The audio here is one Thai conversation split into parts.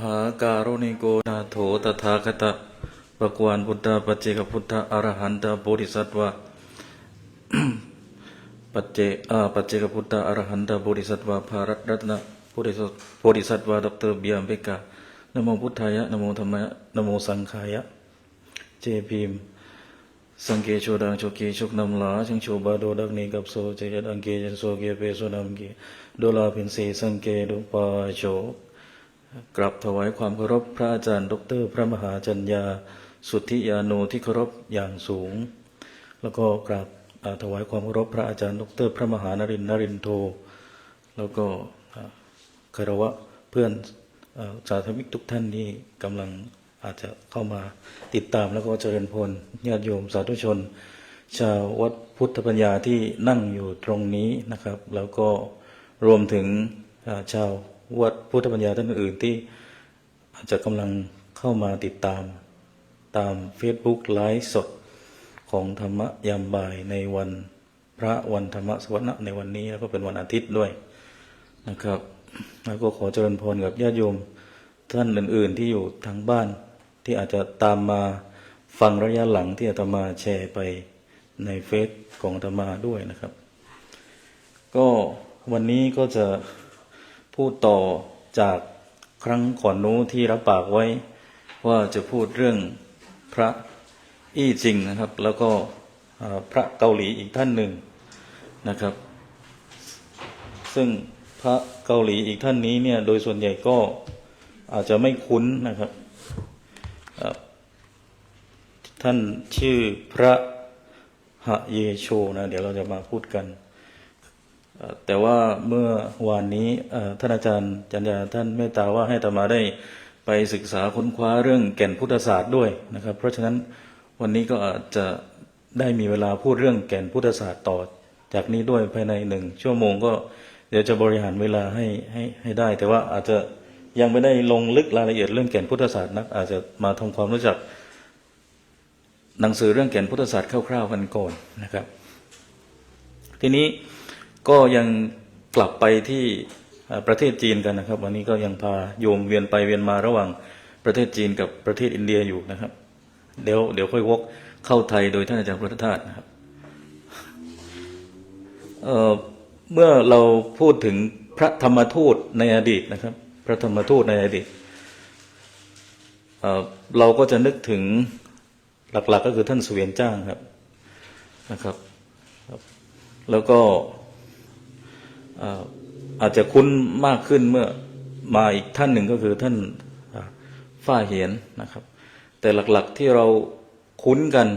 หาการุณิโกนาโถตถาคตภควานพุทธปัจเจกพุทธอรหันตโพธิสัตวะปัจเจกพุทธอรหันตโพธิสัตวะภารัตรัตนะโพธิสัตวะดรเบียมเบกานะโมพุทธายะนะโมธัมมายะนะโมสังฆายะเจพิมสังเกโชดังโชเกชุกนำลาชังโชบาโดดักนีกับโซเจยดังเกจโซเกเปโซนำเกโดลาเป็นสีสังเกดุปาโชกราบถวายความเคารพพระอาจารย์ดรพระมหาจัญญาสุทธิยาโนที่เคารพอย่างสูงแล้วก็กราบถวายความเคารพพระอาจารย์ดรพระมหานรินทร์โทแล้วก็คารวะเพื่อนสาธมิกทุกท่านที่กำลังอาจจะเข้ามาติดตามแล้วก็เจริญพรญาติโยมสาธุชนชาววัดพุทธปัญญาที่นั่งอยู่ตรงนี้นะครับแล้วก็รวมถึงชาววัดพุทธปัญญาท่านอื่นที่อาจจะกำลังเข้ามาติดตามFacebook ไลฟ์สดของธรรมยามบ่ายในวันพระวันธรรมสวนะในวันนี้แล้วก็เป็นวันอาทิตย์ด้วยนะครับแล้วก็ขอเจริญพรกับญาติโยมท่านอื่นๆที่อยู่ทางบ้านที่อาจจะตามมาฟังระยะหลังที่อาตมาแชร์ไปในเฟซของอาตมาด้วยนะครับก็วันนี้ก็จะพูดต่อจากครั้งก่อนนู้นที่รับปากไว้ว่าจะพูดเรื่องพระอี้จริงนะครับแล้วก็พระเกาหลีอีกท่านหนึ่งนะครับซึ่งพระเกาหลีอีกท่านนี้เนี่ยโดยส่วนใหญ่ก็อาจจะไม่คุ้นนะครับท่านชื่อพระหะเยโชนะเดี๋ยวเราจะมาพูดกันแต่ว่าเมื่อวานนี้ท่านอาจารย์จัญญาท่านเมตตาว่าให้อาตมาได้ไปศึกษาค้นคว้าเรื่องแก่นพุทธศาสตร์ด้วยนะครับเพราะฉะนั้นวันนี้ก็อาจจะได้มีเวลาพูดเรื่องแก่นพุทธศาสตร์ต่อจากนี้ด้วยภายใน1 ชั่วโมงก็เดี๋ยวจะบริหารเวลาให้ได้แต่ว่าอาจจะยังไม่ได้ลงลึกรายละเอียดเรื่องแก่นพุทธศาสตร์นักอาจจะมาทำความรู้จักหนังสือเรื่องแก่นพุทธศาสตร์คร่าวๆกันก่อนนะครับทีนี้ก็ยังกลับไปที่ประเทศจีนกันนะครับวันนี้ก็ยังพาโยมเวียนไปเวียนมาระหว่างประเทศจีนกับประเทศอินเดียอยู่นะครับเดี๋ยวค่อยวกเข้าไทยโดยท่านอาจารย์พุทธทาสนะครับเมื่อเราพูดถึงพระธรรมทูตในอดีตนะครับพระธรรมทูตในอดีตเราก็จะนึกถึงหลักๆก็คือท่านเสวียนจ้างครับนะครับแล้วก็อาจจะคุ้นมากขึ้นเมื่อมาอีกท่านหนึ่งก็คือท่านฝ้าเหียนนะครับแต่หลักๆที่เราคุ้นกัน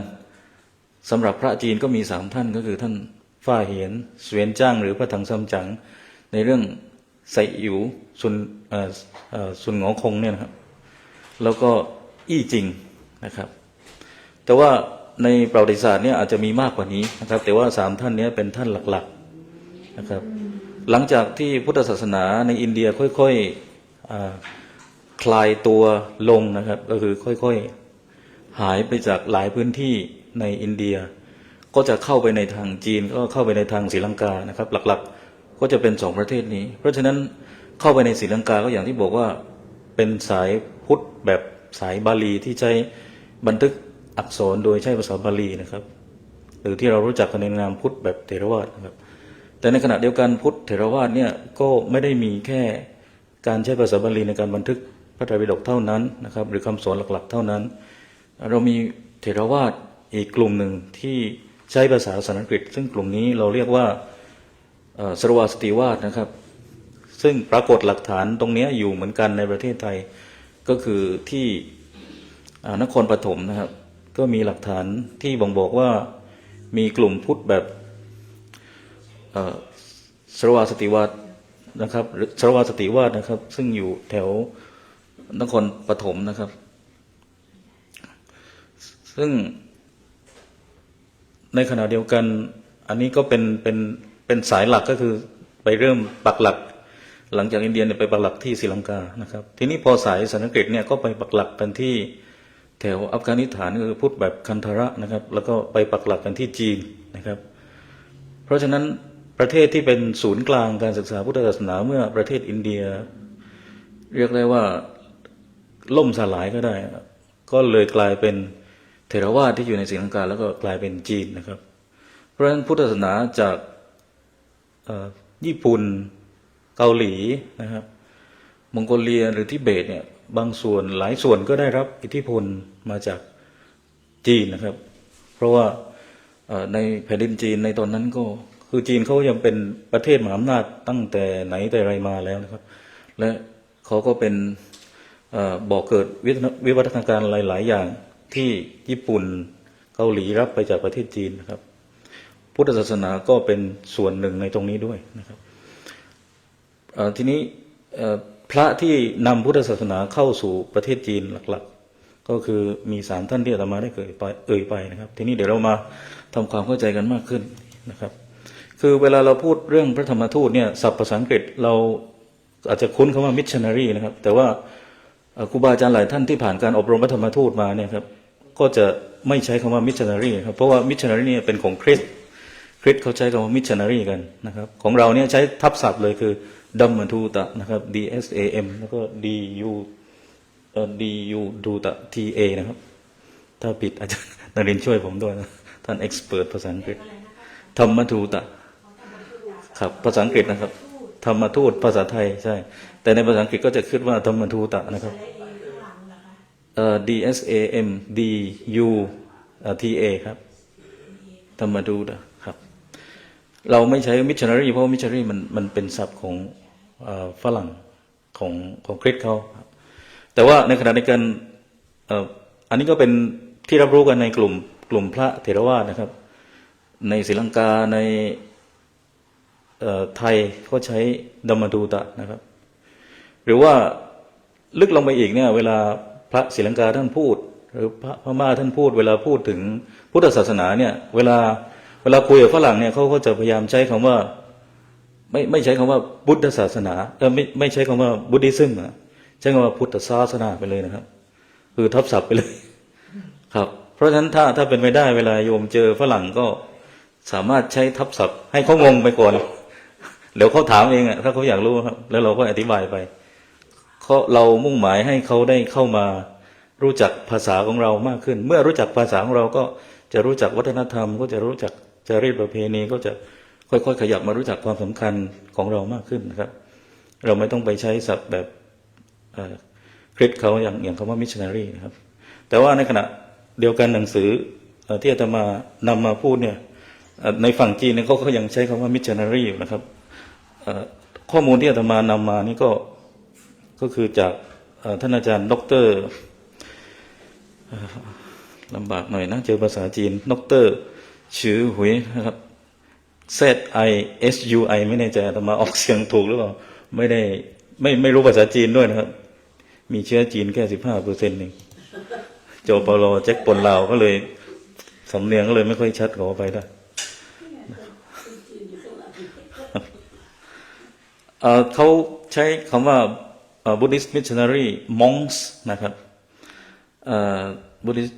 สำหรับพระจีนก็มี3ท่านก็คือท่านฝ้าเหียนเสวียนจ้างหรือพระถังซัมจั๋งในเรื่องไสอิ๋วซุนหงอคงเนี่ยนะครับแล้วก็อี้จริงนะครับแต่ว่าในประวัติศาสตร์เนี่ยอาจจะมีมากกว่านี้นะครับแต่ว่า3ท่านนี้เป็นท่านหลักๆนะครับหลังจากที่พุทธศาสนาในอินเดียค่อยๆคลายตัวลงนะครับก็คือค่อยๆหายไปจากหลายพื้นที่ในอินเดียก็จะเข้าไปในทางจีนก็เข้าไปในทางศรีลังกานะครับหลักๆก็จะเป็น2ประเทศนี้เพราะฉะนั้นเข้าไปในศรีลังกาก็อย่างที่บอกว่าเป็นสายพุทธแบบสายบาลีที่ใช้บันทึกอักษรโดยใช้ภาษาบาลีนะครับหรือที่เรารู้จักกันในนามพุทธแบบเถรวาทนะครับแต่ในขณะเดียวกันพุทธเถรวาทเนี่ยก็ไม่ได้มีแค่การใช้ภาษาบาลีในการบันทึกพระไตรปิฎกเท่านั้นนะครับหรือคำสอนหลักๆเท่านั้นเรามีเถรวาทอีกกลุ่มหนึ่งที่ใช้ภาษาสันสกฤตซึ่งกลุ่มนี้เราเรียกว่าสรวาสติวาทนะครับซึ่งปรากฏหลักฐานตรงนี้อยู่เหมือนกันในประเทศไทยก็คือที่นครปฐมนะครับก็มีหลักฐานที่บ่งบอกว่ามีกลุ่มพุทธแบบสรวาสติวาทนะครับสรวาสติวาทนะครับซึ่งอยู่แถวนครปฐมนะครับซึ่งในขณะเดียวกันอันนี้ก็เป็นสายหลักก็คือไปเริ่มปักหลักหลังจากอินเดียเนี่ยไปปักหลักที่ศรีลังกานะครับทีนี้พอสายสันสกฤตเนี่ยก็ไปปักหลักกันที่แถวอัฟกานิสถานคือพุทธแบบคันธาระนะครับแล้วก็ไปปักหลักกันที่จีนนะครับเพราะฉะนั้นประเทศที่เป็นศูนย์กลางการศึกษาพุทธศาสนาเมื่อประเทศอินเดียเรียกได้ว่า ล่มสลายก็ได้ก็เลยกลายเป็นเถรวาทที่อยู่ในศรีลังกาแล้วก็กลายเป็นจีนนะครับเพราะฉะนั้นพุทธศาสนาจากญี่ปุ่นเกาหลีนะครับมองโกเลียหรือทิเบตเนี่ยบางส่วนหลายส่วนก็ได้รับอิทธิพลมาจากจีนนะครับเพราะว่าในแผ่นดินจีนในตอนนั้นก็คือจีนเขายังเป็นประเทศมหาอำนาจตั้งแต่ไหนแต่ไรมาแล้วนะครับและเขาก็เป็นบ่อเกิดวิวัฒนาการหลายๆอย่างที่ญี่ปุ่นเกาหลีรับไปจากประเทศจีนนะครับพุทธศาสนาก็เป็นส่วนหนึ่งในตรงนี้ด้วยนะครับทีนี้พระที่นำพุทธศาสนาเข้าสู่ประเทศจีนหลักๆก็คือมี3ท่านที่อาตมาได้เอ่ยไปนะครับทีนี้เดี๋ยวเรามาทำความเข้าใจกันมากขึ้นนะครับคือเวลาเราพูดเรื่องพระธรรมทูตเนี่ยศัพท์ภาษาอังกฤษเราอาจจะคุ้นคำว่า missionary นะครับแต่ว่าครูบาอาจารย์หลายท่านที่ผ่านการอบรมพระธรรมทูตมาเนี่ยครับก็จะไม่ใช้คำว่า missionary ครับเพราะว่า missionary เนี่ยเป็นของคริสต์เขาใช้คำว่า missionary กันนะครับของเราเนี่ยใช้ทับศัพท์เลยคือดัมมทูตะนะครับ DSAM แล้วก็ DU ดูตะ TA นะครับถ้าผิดอาจารย์นรินทร์ช่วยผมด้วยนะท่านเอ็กซ์เพิร์ทภาษาอังกฤษธรรมทูตะครับภาษาอังกฤษนะครับธรรมทูตภาษาไทยใช่แต่ในภาษาอังกฤษก็จะขึ้นว่าธรรมทูตะนะครับDSAM DU TA ครับธรรมทูตะครับเราไม่ใช้ missionary เพราะ missionary มันเป็นศัพท์ของฝรั่งของคริสต์เขาแต่ว่าในขณะเดียวกันอันนี้ก็เป็นที่รับรู้กันในกลุ่มพระเถรวาทนะครับในศรีลังกาในไทยเขาใช้ดัมมทูตะนะครับหรือว่าลึกลงไปอีกเนี่ยเวลาพระศรีลังกาท่านพูดหรือพระพม่าท่านพูดเวลาพูดถึงพุทธศาสนาเนี่ยเวลาคุยกับฝรั่งเนี่ยเขาก็จะพยายามใช้คำว่าไม่ใช้คำว่าพุทธศาสนาไม่ใช้คำว่าบุดดิซึมใช้คำว่าพุทธศาสนาไปเลยนะครับคือทับศัพท์ไปเลยครับเพราะฉะนั้นถ้าเป็นไปได้เวลาโยมเจอฝรั่งก็สามารถใช้ทับศัพท์ให้เขางงไปก่อนเดี๋ยวเขาถามเองถ้าเขาอยากรู้ครับแล้วเราก็อธิบายไปเรามุ่งหมายให้เขาได้เข้ามารู้จักภาษาของเรามากขึ้นเมื่อรู้จักภาษาของเราก็จะรู้จักวัฒนธรรมก็จะรู้จักจารีตประเพณีก็จะค่อยๆขยับมารู้จักความสำคัญของเรามากขึ้นนะครับเราไม่ต้องไปใช้ศัพท์แบบคริสต์เขาอย่างคำว่า missionary นะครับแต่ว่าในขณะเดียวกันหนังสือที่อาตมานำมาพูดเนี่ยในฝั่งจีนเนี่ยเขาก็ยังใช้คำว่า missionary อยู่นะครับข้อมูลที่อาตมานำมานี่ก็คือจากท่านอาจารย์ดร.ลำบากหน่อยนะเจอภาษาจีนดร.ชื่อหุยนะครับ ZISUI ไม่แน่ใจอาตมาออกเสียงถูกหรือเปล่าไม่รู้ภาษาจีนด้วยนะครับมีเชื้อจีนแค่15%เองโจเปาโลแจ็คปนลาวก็เลยสำเนียงก็เลยไม่ค่อยชัดขอไปได้เขาใช้คำว่า Buddhist missionary monks นะครับ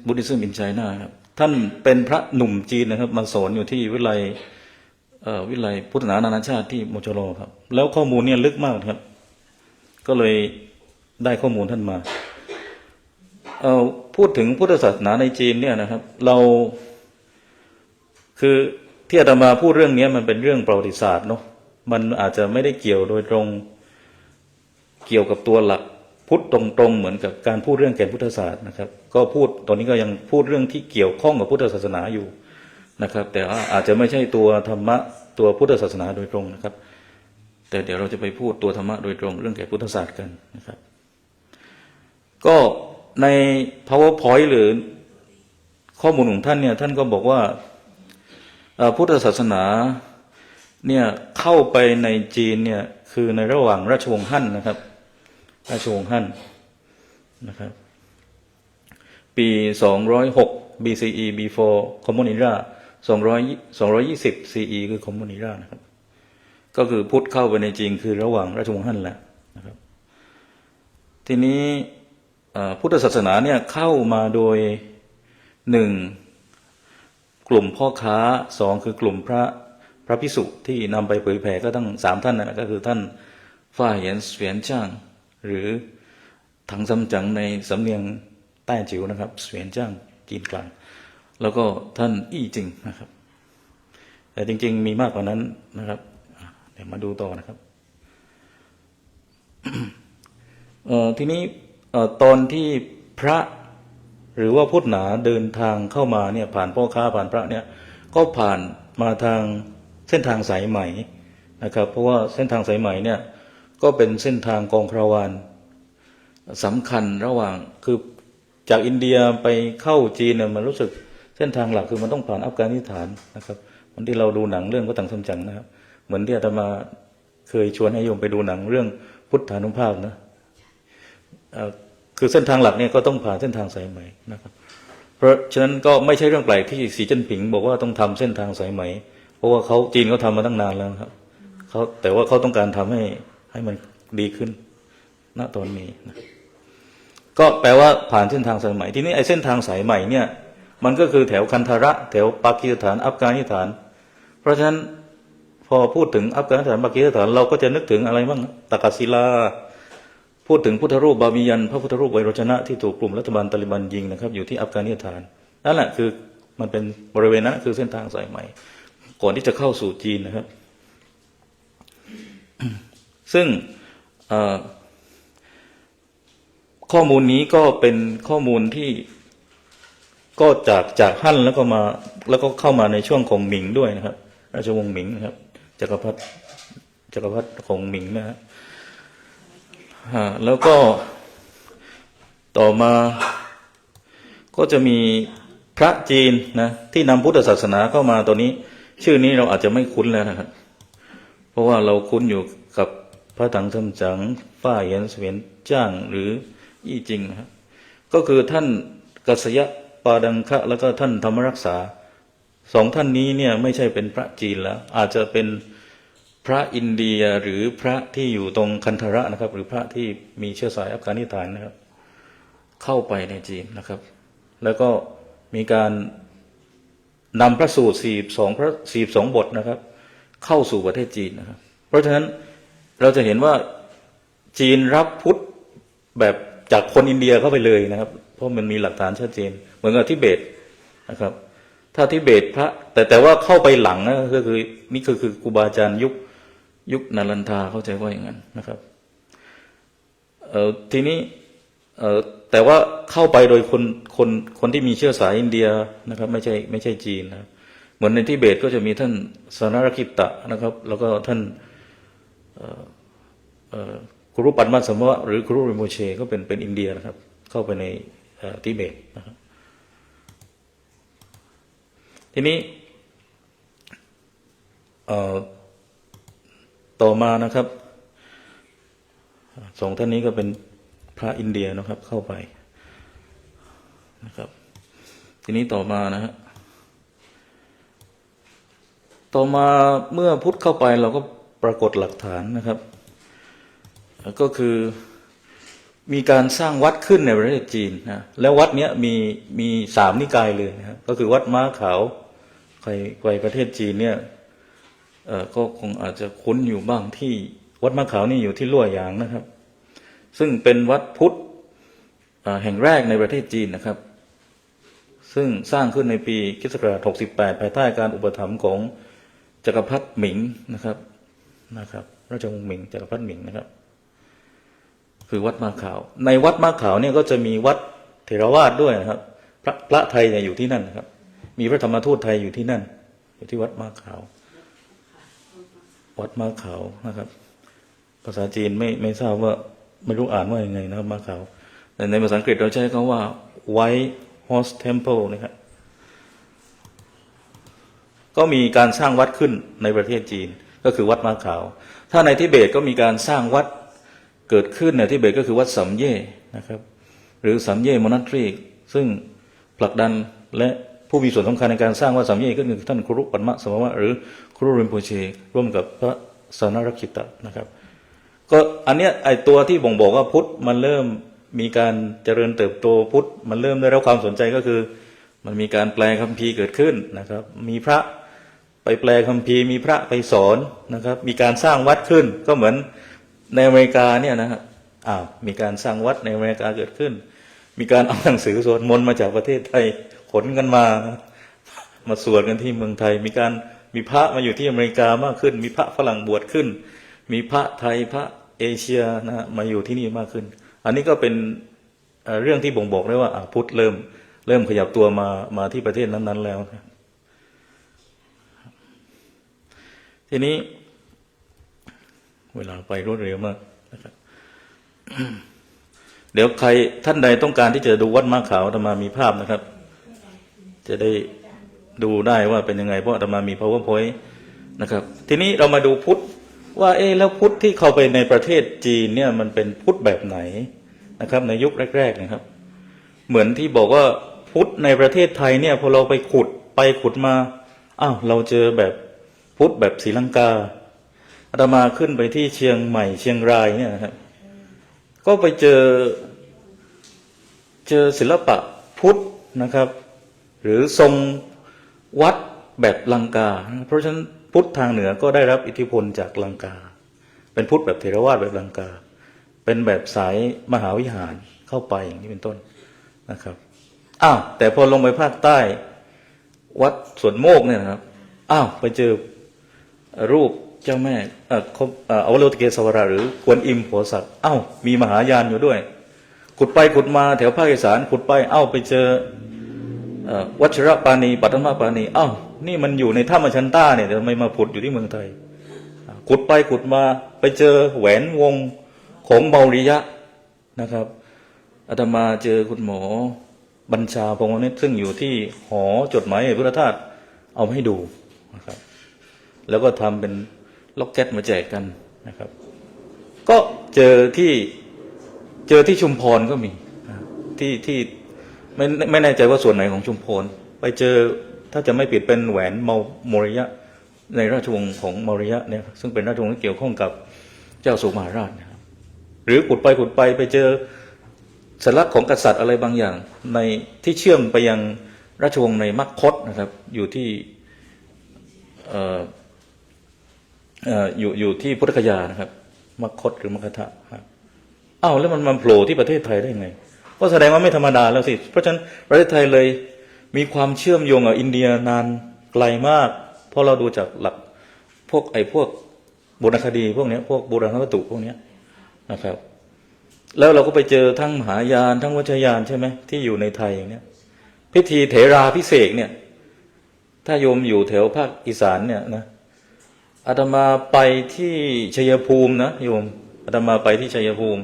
Buddhism in China ครับท่านเป็นพระหนุ่มจีนนะครับมาสอนอยู่ที่วิทยาลัยพุทธศาสนานานาชาติที่โมโจโรครับแล้วข้อมูลเนี่ยลึกมากครับก็เลยได้ข้อมูลท่านมาพูดถึงพุทธศาสนาในจีนเนี่ยนะครับเราคือที่อาตมาพูดเรื่องนี้มันเป็นเรื่องประวัติศาสตร์เนาะมันอาจจะไม่ได้เกี่ยวโดยตรงเกี่ยวกับตัวหลักพุทธตรงๆเหมือนกับการพูดเรื่องแก่นพุทธศาสตร์นะครับก็พูดตอนนี้ก็ยังพูดเรื่องที่เกี่ยวข้องกับพุทธศาสนาอยู่นะครับแต่อาจจะไม่ใช่ตัวธรรมะตัวพุทธศาสนาโดยตรงนะครับแต่เดี๋ยวเราจะไปพูดตัวธรรมะโดยตรงเรื่องแก่พุทธศาสตร์กันนะครับก็ใน PowerPoint หรือข้อมูลของท่านเนี่ยท่านก็บอกว่าพุทธศาสนาเนี่ยเข้าไปในจีนเนี่ยคือในระหว่างราชวงศ์ฮั่นนะครับราชวงศ์ฮั่นนะครับปี206 BCE before Common Era 220 CE คือ Common Era นะครับก็คือพุทธเข้าไปในจีนคือระหว่างราชวงศ์ฮั่นแล้วนะครับทีนี้พุทธศาสนาเนี่ยเข้ามาโดย1กลุ่มพ่อค้า2คือกลุ่มพระภิกษุที่นำไปเผยแผ่ก็ตั้ง3ท่านนะก็คือท่านฟ้าเหยียนเสวียนจ้างหรือ ถังซัมจั๋งในสำเนียงใต้จิ๋วนะครับเสวียนจ้างจีนกลางแล้วก็ท่านอี้จิงนะครับแต่จริงๆมีมากกว่านั้นนะครับเดี๋ยวมาดูต่อนะครับ ทีนี้ตอนที่พระหรือว่าพุทธหนาเดินทางเข้ามาเนี่ยผ่านพ่อค้าผ่านพระเนี่ยก็ผ่านมาทางเส้นทางสายไหมนะครับเพราะว่าเส้นทางสายไหมเนี่ยก็เป็นเส้นทางกองคาราวานสำคัญระหว่างคือจากอินเดียไปเข้าจีนเนี่ยมันรู้สึกเส้นทางหลักคือมันต้องผ่านอัฟกานิสถานนะครับวันที่เราดูหนังเรื่องพระถังซัมจั๋งนะครับเหมือนที่อาตมาเคยชวนให้โยมไปดูหนังเรื่องพุทธานุภาพนะคือเส้นทางหลักเนี่ยก็ต้องผ่านเส้นทางสายไหมนะครับเพราะฉะนั้นก็ไม่ใช่เรื่องแปลกที่สีจิ้นผิงบอกว่าต้องทำเส้นทางสายไหมเพราะว่าเขาจีนเขาทำมาตั้งนานแล้วครับเขาแต่ว่าเขาต้องการทำให้มันดีขึ้นณตอนนี้นะก็แปลว่าผ่านเส้นทางสายไหมทีนี้ไอ้เส้นทางสายไหมเนี่ยมันก็คือแถวคันธาระแถวปากีสถานอัฟกานิสถานเพราะฉะนั้นพอพูดถึงอัฟกานิสถานปากีสถานเราก็จะนึกถึงอะไรบ้างตากศิลาพูดถึงพุทธรูปบาบิยันพระพุทธรูปไวโรจนะที่ถูกกลุ่มรัฐบาลตาลิบันยิงนะครับอยู่ที่อัฟกานิสถานนั่นแหละคือมันเป็นบริเวณนั้นคือเส้นทางสายไหมก่อนที่จะเข้าสู่จีนนะครับ ซึ่งข้อมูลนี้ก็เป็นข้อมูลที่ก็จากฮั่นแล้วก็เข้ามาในช่วงของหมิงด้วยนะครับราชวงศ์หมิงนะครับจักรพรรดิของหมิงนะฮะแล้วก็ต่อมาก็จะมีพระจีนนะที่นำพุทธศาสนาเข้ามาตัวนี้ชื่อนี้เราอาจจะไม่คุ้นแล้วนะครับเพราะว่าเราคุ้นอยู่กับพระถังซัมจั๋งฝ้าเหยียนเสวียนจ้างหรืออี้จิงนะครับก็คือท่านกัสยปาดังคะแล้วก็ท่านธรรมรักษาสองท่านนี้เนี่ยไม่ใช่เป็นพระจีนแล้วอาจจะเป็นพระอินเดียหรือพระที่อยู่ตรงคันธาระนะครับหรือพระที่มีเชื้อสายอัฟกานิสถานนะครับเข้าไปในจีนนะครับแล้วก็มีการนำพระสูตร42บทนะครับเข้าสู่ประเทศจีนนะครับเพราะฉะนั้นเราจะเห็นว่าจีนรับพุทธแบบจากคนอินเดียเข้าไปเลยนะครับเพราะมันมีหลักฐานชัดเจนเหมือนกับทิเบตนะครับถ้าทิเบตพระแต่ว่าเข้าไปหลังนะก็คือนี่คือครูบาอาจารย์ยุคนาลันทาเข้าใจว่าอย่างนั้นนะครับทีนี้แต่ว่าเข้าไปโดยคนที่มีเชื้อสายอินเดียนะครับไม่ใช่จีนนะเหมือนในทิเบตก็จะมีท่านสนารคิตะนะครับแล้วก็ท่านครูปัตมัสสมวะหรือครูริโมเชก็เป็นอินเดียนะครับเข้าไปในทิเบตนะครับทีนี้ต่อมานะครับสองท่านนี้ก็เป็นพระอินเดียนะครับเข้าไปนะครับทีนี้ต่อมานะฮะต่อมาเมื่อพุทธเข้าไปเราก็ปรากฏหลักฐานนะครับก็คือมีการสร้างวัดขึ้นในประเทศจีนนะแล้ววัดเนี้ยมี3 นิกายเลยนะครับก็คือวัดม้าขาวใครไปประเทศจีนเนี่ยก็คงอาจจะคุ้นอยู่บ้างที่วัดม้าขาวนี่อยู่ที่ลั่วหยางนะครับซึ่งเป็นวัดพุทธแห่งแรกในประเทศจีนนะครับซึ่งสร้างขึ้นในปีค.ศ. 68ภายใต้การอุปถัมภ์ของจักรพรรดิหมิงนะครับราชวงศ์หมิงจักรพรรดิหมิงนะครับคือวัดม้าขาวในวัดม้าขาวเนี่ยก็จะมีวัดเถรวาทด้วยนะครับพระไทยเนี่ยอยู่ที่นั่นนะครับมีพระธรรมทูตไทยอยู่ที่นั่นอยู่ที่วัดม้าขาววัดม้าขาวนะครับภาษาจีนไม่ทราบว่าไม่รู้อ่านว่ายังไงนะครับม้าขาวแต่ในภาษาอังกฤษเราใช้คำว่า White Horse Temple นะครับก็มีการสร้างวัดขึ้นในประเทศจีนก็คือวัดม้าขาวถ้าในทิเบตก็มีการสร้างวัดเกิดขึ้นในทิเบตก็คือวัดสัมเย่นะครับหรือสัมเย่มอนัตรีซึ่งผลักดันและผู้มีส่วนสำคัญในการสร้างวัดสัมเย่ก็คือท่านครูรุปัตมะสมวะหรือครูริมโพเชร่วมกับพระสนารคิตะนะครับก็อันเนี้ยไอตัวที่บ่งบอกว่าพุทธมันเริ่มมีการเจริญเติบโตพุทธมันเริ่มได้รับความสนใจก็คือมันมีการแปลคัมภีร์เกิดขึ้นนะครับมีพระไปแปลคัมภีร์มีพระไปสอนนะครับมีการสร้างวัดขึ้นก็เหมือนในอเมริกาเนี่ยนะครับ มีการสร้างวัดในอเมริกาเกิดขึ้น มีการเอาหนังสือสวดมนต์มาจากประเทศไทยขนกันมาสวดกันที่เมืองไทยมีพระมาอยู่ที่อเมริกามากขึ้น มีพระฝรั่งบวชขึ้น มีพระไทยพระเอเชียนะมาอยู่ที่นี่มากขึ้น อันนี้ก็เป็นเรื่องที่บ่งบอกได้ว่าพุทธเริ่มขยับตัวมาที่ประเทศนั้นๆแล้วนะทีนี้เวลาไปรวดเร็วมากนะครับเดี๋ยวใครท่านใดต้องการที่จะดูวัดม้าขาวอาตมามีภาพนะครับ จะได้ดูได้ว่าเป็นยังไงเพราะอาตมามี PowerPoint นะครับทีนี้เรามาดูพุทธว่าแล้วพุทธที่เข้าไปในประเทศจีนเนี่ยมันเป็นพุทธแบบไหนนะครับในยุคแรกๆนะครับเหมือนที่บอกว่าพุทธในประเทศไทยเนี่ยพอเราไปขุดมาเราเจอแบบพุทธแบบศรีลังกาอาตมาขึ้นไปที่เชียงใหม่เชียงรายเนี่ยนะครับก็ไปเจอศิลปะพุทธนะครับหรือทรงวัดแบบลังกาเพราะฉะนั้นพุทธทางเหนือก็ได้รับอิทธิพลจากลังกาเป็นพุทธแบบเถรวาทแบบลังกาเป็นแบบสายมหาวิหารเข้าไปอย่างนี้เป็นต้นนะครับแต่พอลงไปภาคใต้วัดสวนโมกเนี่ยนะครับไปเจอรูปเจ้าแม่อวโลกิเกศวราหรือกวนอิมโพธิ์สัตว์มีมหายานอยู่ด้วยขุดไปขุดมาแถวภาคอีสานขุดไปไปเจอวัชรปานีปัตตมปานีนี่มันอยู่ในถ้ำอชันต้าเนี่ยทำไมมาผุดอยู่ที่เมืองไทยขุดไปขุดมาไปเจอแหวนวงของเมาริยะนะครับอาตมาเจอคุณหมอบัญชาพงษ์วณิชซึ่งอยู่ที่หอจดหมายพุทธทาสเอาให้ดูนะครับแล้วก็ทำเป็นล็อกเก็ตมาแจกกันนะครับก็เจอที่ชุมพรก็มีที่ไม่แน่ใจว่าส่วนไหนของชุมพรไปเจอถ้าจะไม่ผิดเป็นแหวนโมริยะในราชวงศ์ของโมริยะเนี่ยซึ่งเป็นราชวงศ์ที่เกี่ยวข้องกับเจ้าสุมาราชนะครับหรือขุดไปไปเจอสัญลักษณ์ของกษัตริย์อะไรบางอย่างในที่เชื่อมไปยังราชวงศ์ในมัคคตนะครับอยู่ที่อยู่ที่พุทธคยานะครับมัคคตหรือมัคคะครับแล้วมันโผล่ที่ประเทศไทยได้ไงก็แสดงว่าไม่ธรรมดาแล้วสิเพราะฉะนั้นประเทศไทยเลยมีความเชื่อมโยงกับอินเดียนานไกลมากเพราะเราดูจากหลักพวกโบราณคดีพวกนี้พวกโบราณวัตถุพวกนี้นะครับแล้วเราก็ไปเจอทั้งมหายานทั้งวัชยานใช่ไหมที่อยู่ในไทยอย่างนี้พิธีเถราพิเศษเนี่ยถ้าโยมอยู่แถวภาคอีสานเนี่ยนะอาตมาไปที่ชัยภูมินะโยมอาตมาไปที่ชัยภูมิ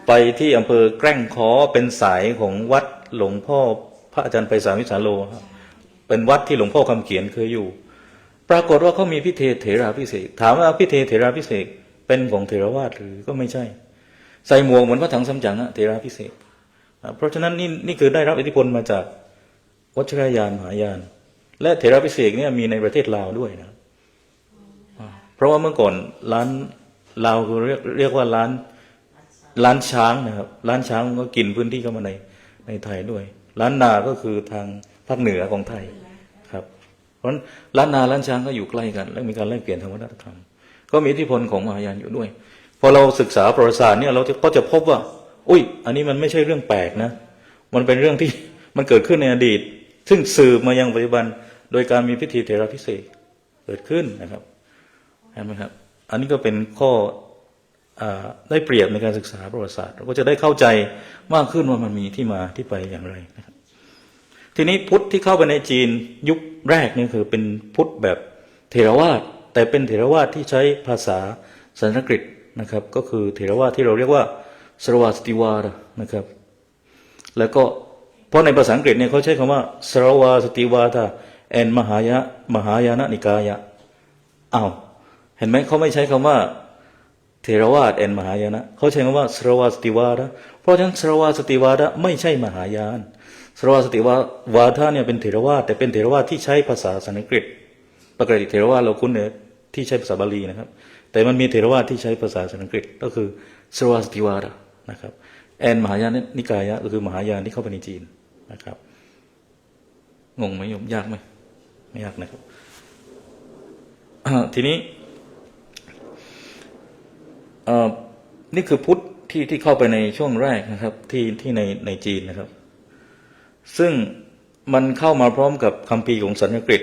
ไปที่อำเภอแกล้งค้อเป็นสายของวัดหลวงพ่อพระอาจารย์ไพศาลวิสาโลเป็นวัดที่หลวงพ่อคำเขียนเคยอยู่ปรากฏว่าเขามีพิธีเถราพิเศษถามว่าพิธีเถราพิเศษเป็นของเถรวาทหรือก็ไม่ใช่ใส่หมวกเหมือนพระถังซัมจั๋งเถราพิเศษเพราะฉะนั้นนี่คือได้รับอิทธิพลมาจากวัชรยานมหายานและเถราพิเศษเนี่ยมีในประเทศลาวด้วยนะเพราะว่าเมื่อก่อนร้านลาวคือเรียกว่าร้านช้างนะครับร้านช้างก็กินพื้นที่เข้ามาในไทยด้วยร้านนาก็คือทางภาคเหนือของไทยครับเพราะฉะนั้นร้านนาร้านช้างก็อยู่ใกล้กันและมีการแลกเปลี่ยนทางวัฒนธรรมก็มีอิทธิพลของมหายานอยู่ด้วยพอเราศึกษาประวัติศาสตร์เนี่ยเราก็จะพบว่าอันนี้มันไม่ใช่เรื่องแปลกนะมันเป็นเรื่องที่มันเกิดขึ้นในอดีตซึ่งสืบมายังปัจจุบันโดยการมีพิธีเถราพิเศษเกิดขึ้นนะครับเห็นไหมครับอันนี้ก็เป็นข้อได้เปรียบในการศึกษาประวัติศาสตร์เราก็จะได้เข้าใจมากขึ้นว่ามันมีที่มาที่ไปอย่างไรนะครับทีนี้พุทธที่เข้าไปในจีนยุคแรกนี่คือเป็นพุทธแบบเถรวาทแต่เป็นเถรวาทที่ใช้ภาษาสันสกฤตนะครับก็คือเถรวาทที่เราเรียกว่าสรวาสติวาระนะครับแล้วก็เพราะในภาษาอังกฤษเนี่ยเขาใช้คำว่าสรวาสติวาทาแอนมหายานนิกายะเห็นไหมเขาไม่ใช้คำว่าเถรวาทแอนมหายานะเขาใช้คำว่าสรวาสติวาระเพราะฉะนั้นสรวาสติวาระไม่ใช่มหายานสรวาสติวาทะเนี่ยเป็นเถรวาทแต่เป็นเถรวาทที่ใช้ภาษาสันสกฤตปกติเถรวาทเราคุ้นเนี่ยที่ใช้ภาษาบาลีนะครับแต่มันมีเถรวาทที่ใช้ภาษาสันสกฤตก็คือสรวาสติวาระนะครับแอนมหายานนิกายะก็คือมหายานที่เข้าไปในจีนนะครับงงไหมโยมยากไหมไม่ยากนะครับทีนี้ นี่คือพุทธที่เข้าไปในช่วงแรกนะครับที่ในจีนนะครับซึ่งมันเข้ามาพร้อมกับคัมภีร์ของสันสกฤต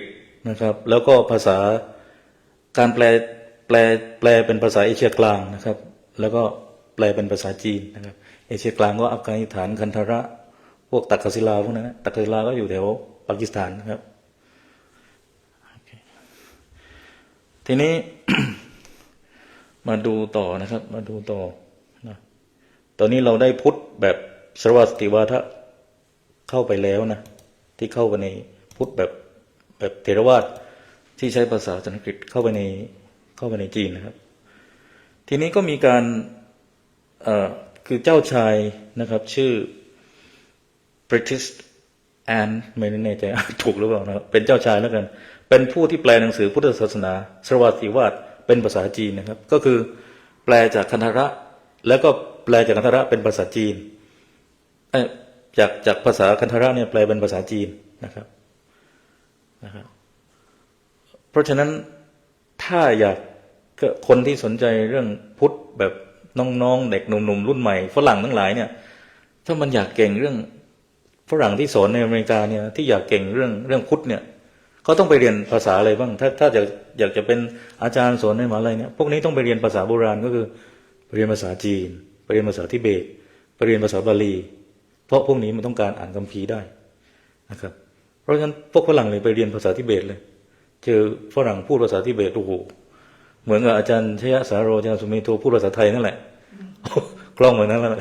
นะครับแล้วก็ภาษาการแปลเป็นภาษาเอเชียกลางนะครับแล้วก็แปลเป็นภาษาจีนนะครับเอเชียกลางก็อัฟกานิสถานคันธาระพวกตักกศิลาพวกนั้นนะตักกศิลาก็อยู่แถวปากีสถานนะครับทีนี้ มาดูต่อนะครับมาดูต่อนะตอนนี้เราได้พุทธแบบสรวสติวาทะเข้าไปแล้วนะที่เข้าไปในพุทธแบบเถรวาทที่ใช้ภาษาสันสกฤตเข้าไปในจีนนะครับทีนี้ก็มีการคือเจ้าชายนะครับชื่อ British and ไม่แน่ใจถูกหรือเปล่านะครับเป็นเจ้าชายแล้วกันเป็นผู้ที่แปลหนังสือพุทธศาสนาสรวสติวาทเป็นภาษาจีนนะครับก็คือแปลจากคันธาระแล้วก็แปลจากคันธาระเป็นภาษาจีนจากภาษาคันธาระเนี่ยแปลเป็นภาษาจีนนะครับเพราะฉะนั้นถ้าอยากคนที่สนใจเรื่องพุทธแบบน้องๆเด็กหนุ่มๆรุ่นใหม่ฝรั่งทั้งหลายเนี่ยถ้ามันอยากเก่งเรื่องฝรั่งที่สอนในอเมริกาเนี่ยที่อยากเก่งเรื่องพุทธเนี่ยเขาต้องไปเรียนภาษาอะไรบ้างถ้าอยากจะเป็นอาจารย์สอนในมหาวิทยาลัยเนี่ยพวกนี้ต้องไปเรียนภาษาโบราณก็คือไปเรียนภาษาจีนไปเรียนภาษาทิเบตไปเรียนภาษาบาลีเพราะพวกนี้มันต้องการอ่านคัมภีร์ได้นะครับเพราะฉะนั้นพวกฝรั่งเลยไปเรียนภาษาทิเบตเลยเจอฝรั่งพูดภาษาทิเบตโอ้โหเหมือนกับอาจารย์ชยสาโรอาจารย์สุเมโทพูดภาษาไทยนั่นแหละคล่องเหมือนนั้นแล้ว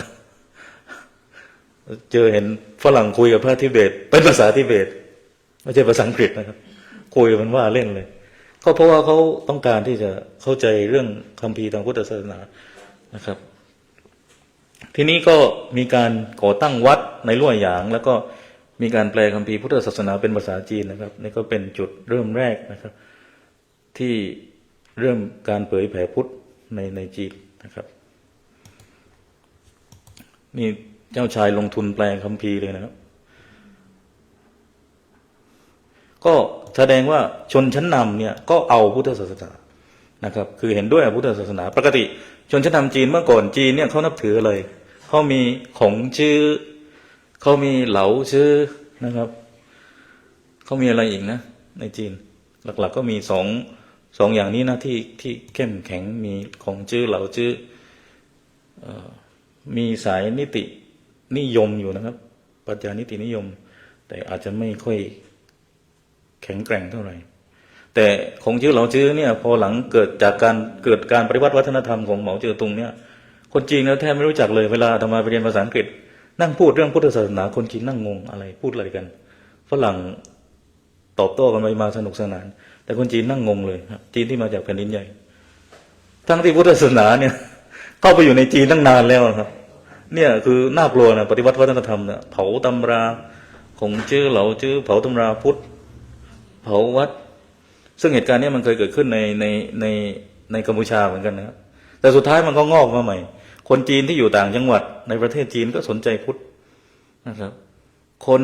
เจอเห็นฝรั่งคุยกับพระทิเบตเป็นภาษาทิเบตไม่ใช่ภาษาอังกฤษนะครับคุยมันว่าเล่นเลยก็เพราะว่าเขาต้องการที่จะเข้าใจเรื่องคัมภีร์ทางพุทธศาสนานะครับทีนี้ก็มีการก่อตั้งวัดในลั่วหยางแล้วก็มีการแปลคัมภีร์พุทธศาสนาเป็นภาษาจีนนะครับนี่ก็เป็นจุดเริ่มแรกนะครับที่เริ่มการเผยแผ่พุทธในจีนนะครับนี่เจ้าชายลงทุนแปลคัมภีร์เลยนะครับก็แสดงว่าชนชั้นนำเนี่ยก็เอาพุทธศาสนานะครับคือเห็นด้วยพุทธศาสนาปกติชนชั้นนำจีนเมื่อก่อนจีนเนี่ยเขานับถืออะไรเขามีขงชื่อเขามีเหลาชื่อนะครับเขามีอะไรอีกนะในจีนหลักๆก็มีสองอย่างนี้นะที่เข้มแข็งมีของชื่อเหลาชื่อมีสายนิตินิยมอยู่นะครับปรัชญานิตินิยมแต่อาจจะไม่ค่อยแข็งแกร่งเท่าไหร่แต่ของชื่อเหลาจื้อเนี่ยพอหลังเกิดการปฏิวัติวัฒนธรรมของเหมาเจ๋อตุงเนี่ยคนจีนเนี่ยแทบไม่รู้จักเลยเวลาอาตมาไปเรียนภาษาอังกฤษนั่งพูดเรื่องพุทธศาสนาคนจีนนั่งงงอะไรพูดอะไรกันฝรั่งตอบโต้กันไปมาสนุกสนานแต่คนจีนนั่งงงเลยครับจีนที่มาจากแผ่นดินใหญ่ทั้งที่พุทธศาสนาเนี่ยเข้าไปอยู่ในจีนตั้งนานแล้วครับเนี่ยคือน่ากลัวนะปฏิวัติวัฒนธรรมเนี่ยเผาตำราของชื่อเหลาจื้อเผาตำราพุทธเผาวัดซึ่งเหตุการณ์นี้มันเคยเกิดขึ้นในกัมพูชาเหมือนกันนะครับแต่สุดท้ายมันก็งอกมาใหม่คนจีนที่อยู่ต่างจังหวัดในประเทศจีนก็สนใจพุทธนะครับคน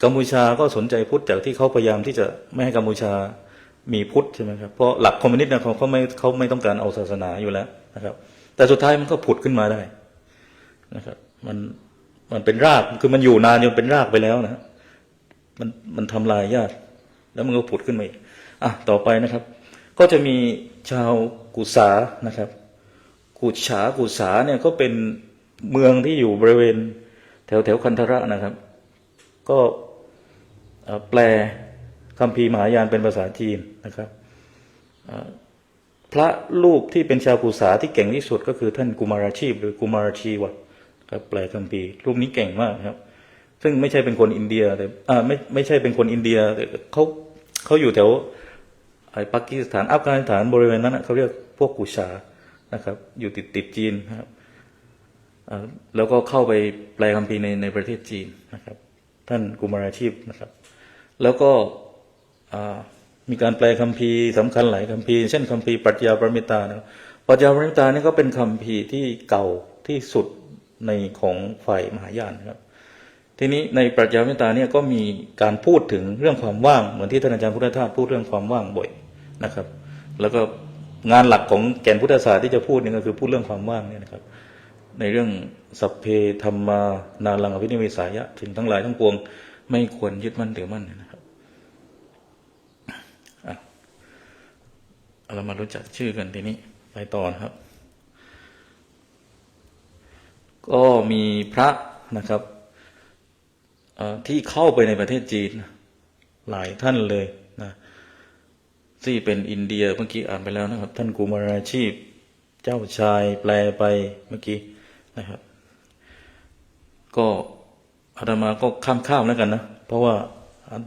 กัมพูชาก็สนใจพุทธจากที่เขาพยายามที่จะไม่ให้กัมพูชามีพุทธใช่ไหมครับเพราะหลักคอมมิวนิสต์เนี่ยเขาไม่ต้องการเอาศาสนาอยู่แล้วนะครับแต่สุดท้ายมันก็ผุดขึ้นมาได้นะครับมันเป็นรากคือมันอยู่นานจนเป็นรากไปแล้วนะมันทำลายญาติแล้วมันก็ผุดขึ้นมาอีกต่อไปนะครับก็จะมีชาวกุสานะครับกุสาเนี่ยก็เป็นเมืองที่อยู่บริเวณแถวคันธาระนะครับก็แปลคัมภีร์มหายานเป็นภาษาจีนนะครับพระรูปที่เป็นชาวกุสาที่เก่งที่สุดก็คือท่านกุมาราชีพหรือกุมาราชีวะครับแปลคัมภีร์รูปนี้เก่งมากครับซึ่งไม่ใช่เป็นคนอินเดียแต่ไม่ใช่เป็นคนอินเดียแต่เขาอยู่แถวปากีสถานอัฟกานิสถานบริเวณนั้นเขาเรียกพวกกุชานะครับอยู่ติดจีนครับแล้วก็เข้าไปแปลคัมภีร์ในประเทศจีนนะครับท่านกุมาราชีพนะครับแล้วก็มีการแปลคัมภีร์สำคัญหลายคัมภีร์เช่นคัมภีร์ปรัชญาปรมิตานะปรัชญาปรมิตานี่ก็เป็นคัมภีร์ที่เก่าที่สุดในของฝ่ายมหายานครับทีนี้ในปรัชญาปรมิตาเนี่ยก็มีการพูดถึงเรื่องความว่างเหมือนที่ท่านอาจารย์พุทธทาสพูดเรื่องความว่างบ่อยนะครับแล้วก็ งานหลักของแก่นพุทธศาสตร์ที่จะพูดนี่ก็คือพูดเรื่องความว่างเนี่ยนะครับในเรื่องสัพเพธัมมานาลังอภินิเวสายะถึงทั้งหลายทั้งปวงไม่ควรยึดมั่นถือมั่นนะครับเรามารู้จักชื่อกันทีนี้ไปต่อนะครับก็มีพระนะครับที่เข้าไปในประเทศจีนหลายท่านเลยนะที่เป็นอินเดียเมื่อกี้อ่านไปแล้วนะครับท่านกุมาราชีพเจ้าชายแปลไปเมื่อกี้นะครับก็อาตมาก็ข้ามแล้วกันนะเพราะว่า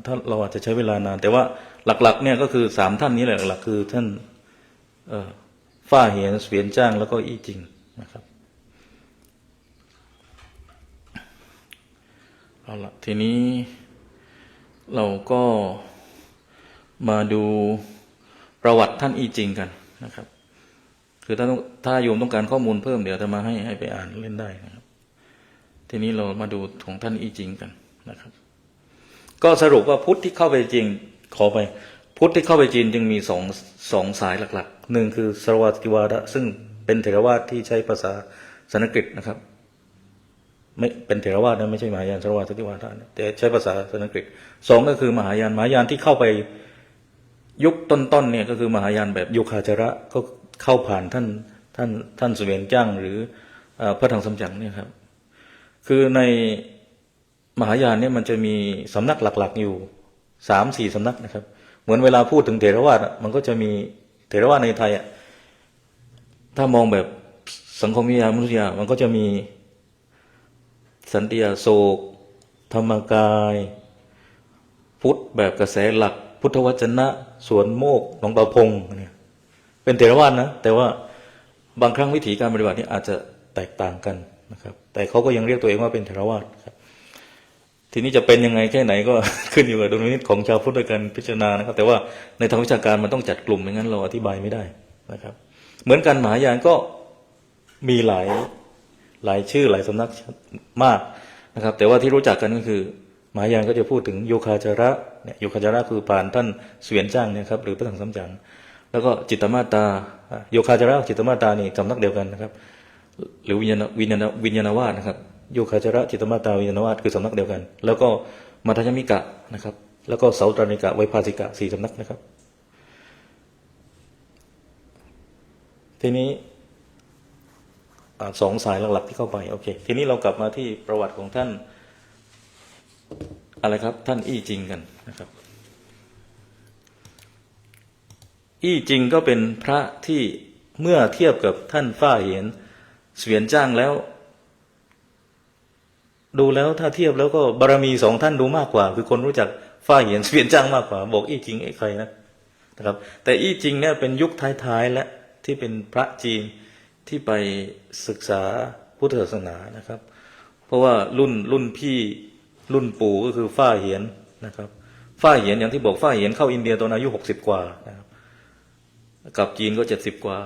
ถ้าเราอาจจะใช้เวลานานแต่ว่าหลักๆเนี่ยก็คือสามท่านนี้แหละหลักคือท่านฟ้าเหียนเสวียนจ้างแล้วก็อี้จิงนะครับเอาละทีนี้เราก็มาดูประวัติท่านอี้จิงกันนะครับคือถ้าโยมต้องการข้อมูลเพิ่มเดี๋ยวจะมาให้ไปอ่านเล่นได้นะครับทีนี้เรามาดูของท่านอี้จิงกันนะครับก็สรุปว่าพุทธที่เข้าไปจีนพุทธที่เข้าไปจีนจึงมีสองสายหลักๆหนึ่งคือสรวาติวาดะซึ่งเป็นเถรวาทที่ใช้ภาษาสันสกฤตนะครับไม่เป็นเถรวาทนะไม่ใช่มหายานสรวาติวาดะแต่ใช้ภาษาสันสกฤตสองก็คือมหายานที่เข้าไปยุคต้นๆเนี่ยก็คือมหายานแบบโยคาจาระก็เข้าผ่านท่านเสวียนจ้างหรือพระถังซัมจั๋งเนี่ยครับคือในมหายานเนี่ยมันจะมีสำนักหลักๆอยู่3-4สำนักนะครับเหมือนเวลาพูดถึงเถรวาทมันก็จะมีเถรวาทในไทยถ้ามองแบบสังคมวิทยามนุษยมันก็จะมีสันติอโศกธรรมกายพุทธแบบกระแสหลักพุทธวจนะสวนโมกหนองตาพงเนี่ยเป็นเถรวาทนะแต่ว่าบางครั้งวิธีการปฏิบัตินี่อาจจะแตกต่างกันนะครับแต่เขาก็ยังเรียกตัวเองว่าเป็นเถรวาทครับทีนี้จะเป็นยังไงแค่ไหนก็ ขึ้นอยู่กับดุลพินิจของชาวพุทธด้วยกันพิจารณานะครับแต่ว่าในทางวิชาการมันต้องจัดกลุ่มไม่งั้นเราอธิบายไม่ได้นะครับเหมือนกันมหายานก็มีหลายชื่อหลายสำนักมากนะครับแต่ว่าที่รู้จักกันก็คือมหายานก็จะพูดถึงโยคาจาระเนี่ยโยคาจาระคือผ่านท่านเสวียนจ้างเนี่ยครับหรือพระถังซัมจั๋งแล้วก็จิตตมาตาโยคาจาระจิตตมาตานี่สำนักเดียวกันนะครับหรือวิญญาณวาทนะครับโยคาจาระจิตตมาตาวิญญาณวาทคือสำนักเดียวกันแล้วก็มัทยมิกะนะครับแล้วก็เสาตรณิกะไวภาสิกะ4สำนักนะครับทีนี้สองสายหลักๆที่เข้าไปโอเคทีนี้เรากลับมาที่ประวัติของท่านอะไรครับท่านอี้จิงกันนะครับอี้จิงก็เป็นพระที่เมื่อเทียบกับท่านฟ้าเหียนเสวียนจ้างแล้วดูแล้วถ้าเทียบแล้วก็บารมีสองท่านดูมากกว่าคือคนรู้จักฟ้าเหียนเสวียนจ้างมากกว่าบอกอี้จิงไอ้ใครนะครับแต่อี้จิงเนี่ยเป็นยุคท้ายๆและที่เป็นพระจีนที่ไปศึกษาพุทธศาสนานะครับเพราะว่ารุ่นพี่รุ่นปู่ก็คือฟ้าเหียนนะครับฟ้าเหียนอย่างที่บอกฟ้าเหียนเข้าอินเดียตอนอายุ60กว่านะครับกับจีนก็70กว่า